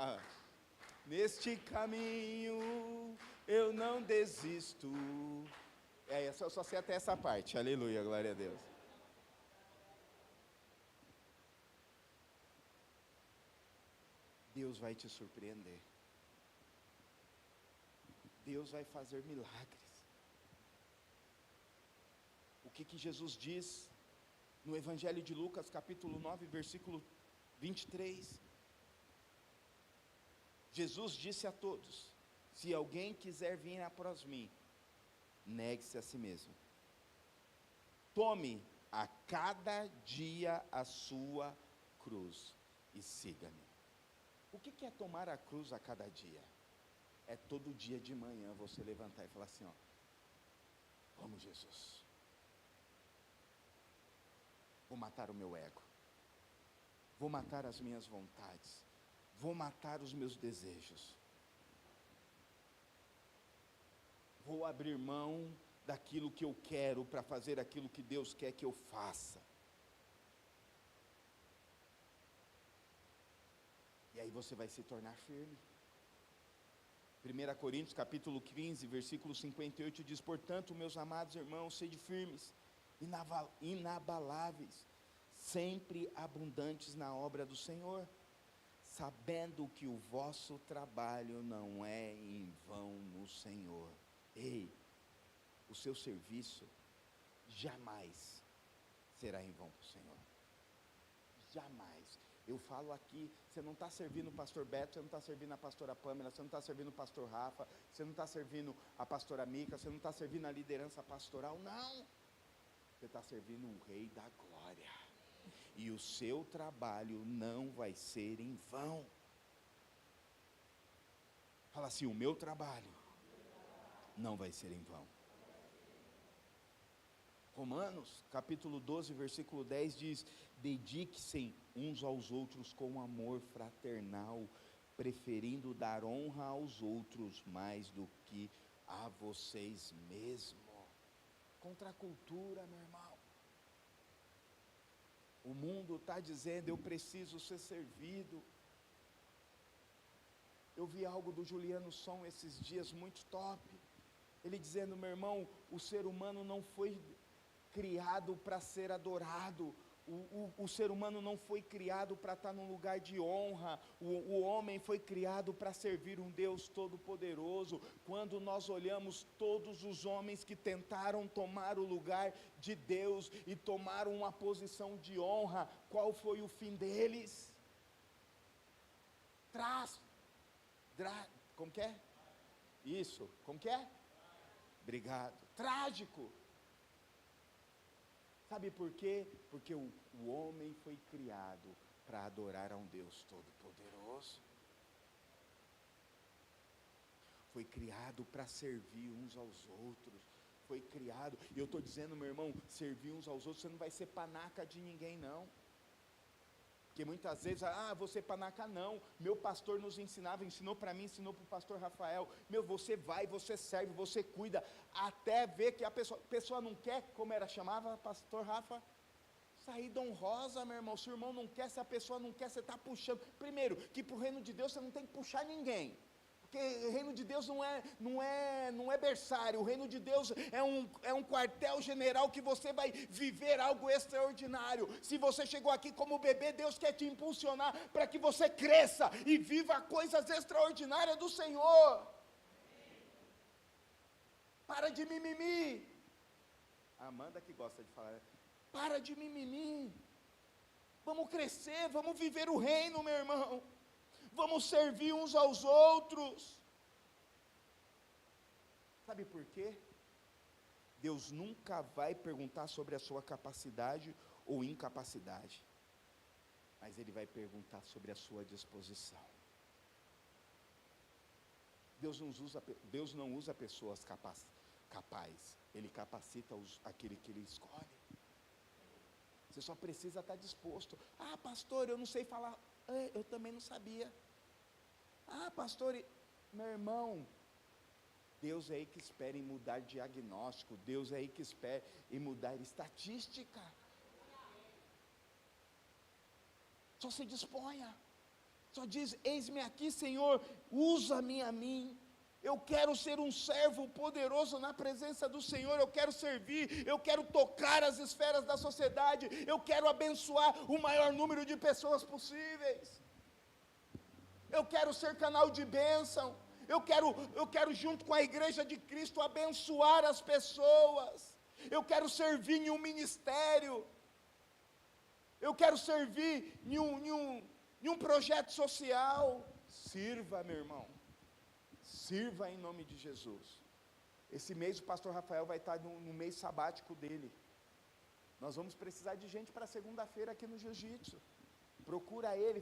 S1: neste caminho eu não desisto. Eu só sei até essa parte, aleluia, glória a Deus. Deus vai te surpreender, Deus vai fazer milagres. O que Jesus diz no Evangelho de Lucas, capítulo 9, versículo 23? Jesus disse a todos, se alguém quiser vir após mim, negue-se a si mesmo. Tome a cada dia a sua cruz e siga-me. O que é tomar a cruz a cada dia? É todo dia de manhã você levantar e falar assim, vamos Jesus. Vou matar o meu ego, vou matar as minhas vontades, vou matar os meus desejos, vou abrir mão daquilo que eu quero para fazer aquilo que Deus quer que eu faça. E aí você vai se tornar firme. 1 Coríntios capítulo 15, versículo 58 diz, portanto, meus amados irmãos, sede firmes, inabaláveis, sempre abundantes na obra do Senhor, sabendo que o vosso trabalho não é em vão no Senhor. Ei, o seu serviço jamais será em vão para o Senhor. Jamais. Eu falo aqui, você não está servindo o pastor Beto, você não está servindo a pastora Pâmela, você não está servindo o pastor Rafa, você não está servindo a pastora Mica, você não está servindo a liderança pastoral, não. Você está servindo o Rei da Glória. E o seu trabalho não vai ser em vão. Fala assim, o meu trabalho não vai ser em vão. Romanos, capítulo 12, versículo 10 diz: dedique-se uns aos outros com amor fraternal, preferindo dar honra aos outros mais do que a vocês mesmos. Contra a cultura, meu irmão. O mundo está dizendo, eu preciso ser servido. Eu vi algo do Juliano Som esses dias muito top. Ele dizendo, meu irmão, o ser humano não foi criado para ser adorado. O ser humano não foi criado para estar num lugar de honra. O homem foi criado para servir um Deus todo-poderoso. Quando nós olhamos todos os homens que tentaram tomar o lugar de Deus e tomaram uma posição de honra, qual foi o fim deles? Como que é? Isso, como que é? Obrigado. Trágico. Sabe por quê? Porque o homem foi criado para adorar a um Deus todo-poderoso. Foi criado para servir uns aos outros. Foi criado, e eu estou dizendo, meu irmão, servir uns aos outros, você não vai ser panaca de ninguém, não. Porque muitas vezes, você panaca não, meu pastor nos ensinava, ensinou para mim, ensinou para o pastor Rafael, você vai, você serve, você cuida, até ver que a pessoa não quer, como era, chamava pastor Rafa? Saída honrosa, meu irmão, se o irmão não quer, se a pessoa não quer, você está puxando, primeiro, que para o reino de Deus você não tem que puxar ninguém, porque o reino de Deus não é berçário, o reino de Deus é um quartel-general que você vai viver algo extraordinário. Se você chegou aqui como bebê, Deus quer te impulsionar para que você cresça e viva coisas extraordinárias do Senhor. Para de mimimi. A Amanda que gosta de falar, para de mimimi. Vamos crescer, vamos viver o reino, meu irmão. Vamos servir uns aos outros. Sabe por quê? Deus nunca vai perguntar sobre a sua capacidade ou incapacidade, mas Ele vai perguntar sobre a sua disposição. Deus não usa pessoas capazes, Ele capacita aquele que Ele escolhe. Você só precisa estar disposto. Pastor, eu não sei falar. Eu também não sabia. Pastor, meu irmão, Deus é aí que espera em mudar diagnóstico, Deus é aí que espera em mudar estatística. Só se disponha, só diz, eis-me aqui, Senhor, usa-me a mim. Eu quero ser um servo poderoso na presença do Senhor, eu quero servir, eu quero tocar as esferas da sociedade, eu quero abençoar o maior número de pessoas possíveis. Eu quero ser canal de bênção, eu quero junto com a igreja de Cristo abençoar as pessoas, eu quero servir em um ministério, eu quero servir em um projeto social. Sirva, meu irmão, sirva em nome de Jesus. Esse mês o pastor Rafael vai estar no mês sabático dele, nós vamos precisar de gente para segunda-feira aqui no Jiu-Jitsu. Procura ele,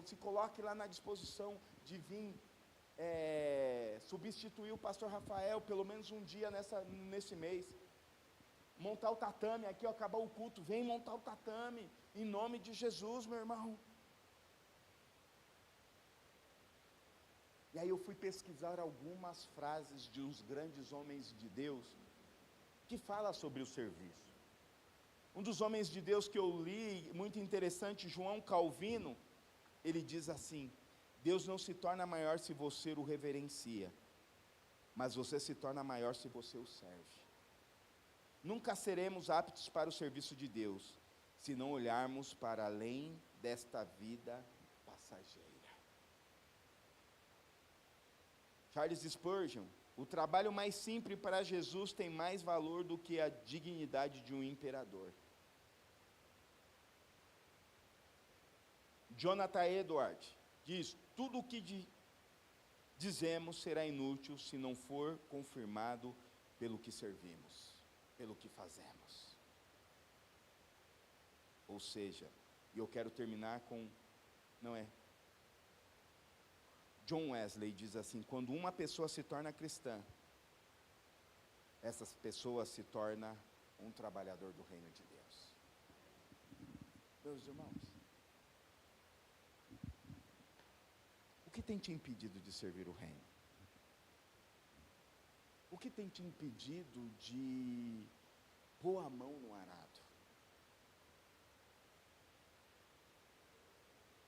S1: se coloque lá na disposição de vir substituir o pastor Rafael, pelo menos um dia nesse mês. Montar o tatame aqui, acabar o culto, vem montar o tatame, em nome de Jesus, meu irmão. E aí eu fui pesquisar algumas frases de uns grandes homens de Deus, que fala sobre o serviço. Um dos homens de Deus que eu li, muito interessante, João Calvino, ele diz assim: Deus não se torna maior se você o reverencia, mas você se torna maior se você o serve. Nunca seremos aptos para o serviço de Deus, se não olharmos para além desta vida passageira. Charles Spurgeon: o trabalho mais simples para Jesus tem mais valor do que a dignidade de um imperador. Jonathan Edwards diz: tudo o que dizemos será inútil se não for confirmado pelo que servimos, pelo que fazemos. Ou seja, e eu quero terminar com, John Wesley diz assim: quando uma pessoa se torna cristã, essa pessoa se torna um trabalhador do reino de Deus. Meus irmãos, o que tem te impedido de servir o reino? O que tem te impedido de pôr a mão no arado?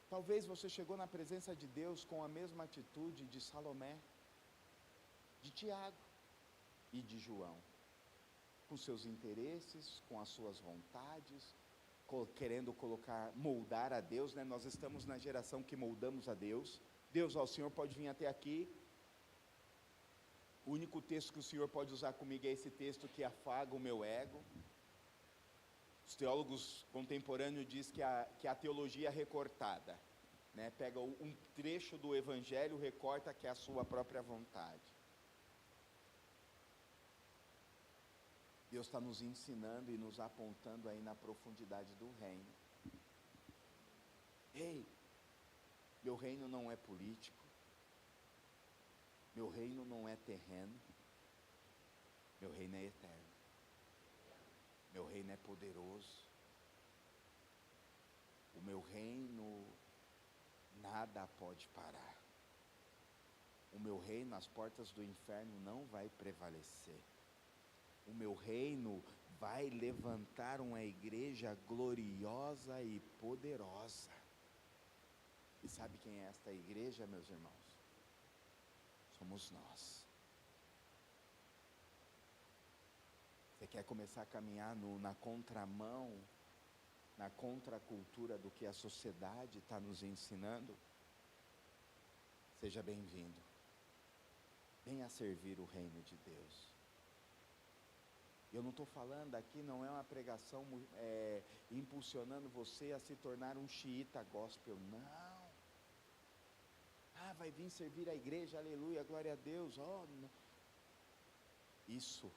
S1: Talvez você chegou na presença de Deus com a mesma atitude de Salomé, de Tiago e de João, com seus interesses, com as suas vontades, querendo moldar a Deus, né? Nós estamos na geração que moldamos a Deus. Deus, o Senhor pode vir até aqui. O único texto que o Senhor pode usar comigo é esse texto que afaga o meu ego. Os teólogos contemporâneos dizem que a teologia recortada, né? Pega um trecho do Evangelho, recorta que é a sua própria vontade. Deus está nos ensinando e nos apontando aí na profundidade do reino. Ei, meu reino não é político, meu reino não é terreno, meu reino é eterno, meu reino é poderoso, o meu reino nada pode parar, o meu reino, as portas do inferno não vai prevalecer. O meu reino vai levantar uma igreja gloriosa e poderosa. E sabe quem é esta igreja, meus irmãos? Somos nós. Você quer começar a caminhar na contramão, na contracultura do que a sociedade está nos ensinando? Seja bem-vindo. Venha servir o reino de Deus. Eu não estou falando aqui, não é uma pregação impulsionando você a se tornar um xiita gospel, não. Vai vir servir a igreja, aleluia, glória a Deus. Não. Isso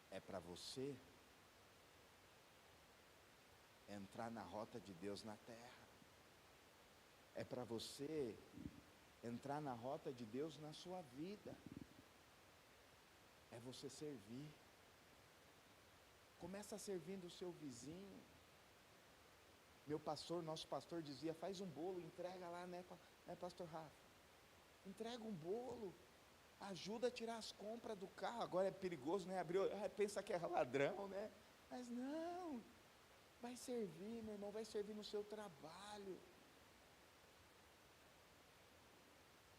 S1: é para você entrar na rota de Deus na terra. É para você entrar na rota de Deus na sua vida. É você servir. Começa servindo o seu vizinho. Nosso pastor dizia: faz um bolo, entrega lá, né pastor Rafa? Entrega um bolo, ajuda a tirar as compras do carro. Agora é perigoso, né? Pensa que é ladrão, né? Mas não, vai servir, meu irmão, vai servir no seu trabalho,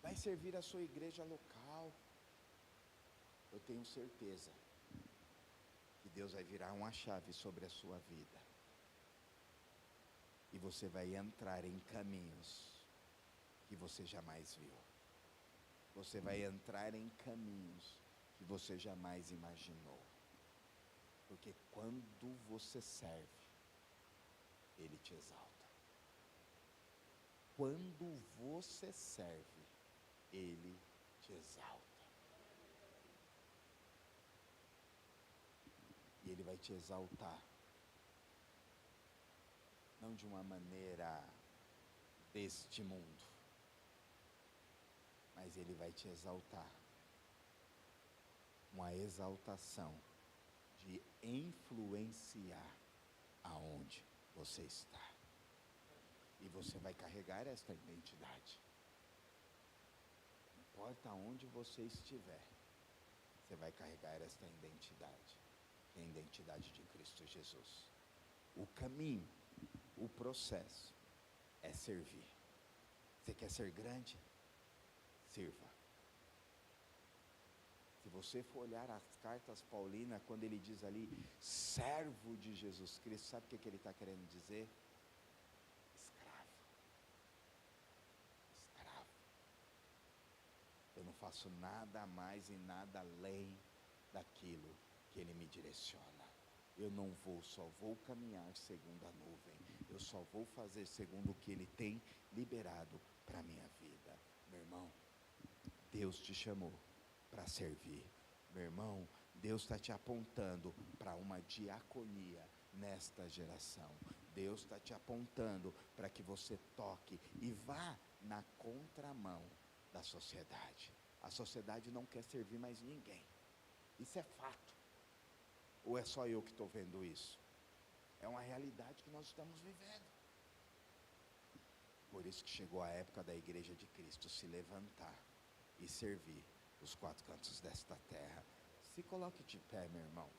S1: vai servir a sua igreja local. Eu tenho certeza que Deus vai virar uma chave sobre a sua vida, e você vai entrar em caminhos que você jamais viu. Você vai entrar em caminhos que você jamais imaginou, porque quando você serve, Ele te exalta. Quando você serve, Ele te exalta. E Ele vai te exaltar, não de uma maneira deste mundo, mas Ele vai te exaltar, uma exaltação de influenciar aonde você está. E você vai carregar esta identidade. Não importa onde você estiver, você vai carregar esta identidade, que é a identidade de Cristo Jesus. O caminho, o processo é servir. Você quer ser grande? Sirva. Se você for olhar as cartas paulinas, quando ele diz ali, servo de Jesus Cristo, sabe o que ele está querendo dizer? Escravo. Escravo. Eu não faço nada mais e nada além daquilo que Ele me direciona. eu não vou, só vou caminhar segundo a nuvem. Eu só vou fazer segundo o que Ele tem liberado para a minha vida. Meu irmão, Deus te chamou para servir. Meu irmão, Deus está te apontando para uma diaconia nesta geração. Deus está te apontando para que você toque e vá na contramão da sociedade. A sociedade não quer servir mais ninguém. Isso é fato. Ou é só eu que estou vendo isso? É uma realidade que nós estamos vivendo. Por isso que chegou a época da igreja de Cristo se levantar e servir os quatro cantos desta terra. Se coloque de pé, meu irmão.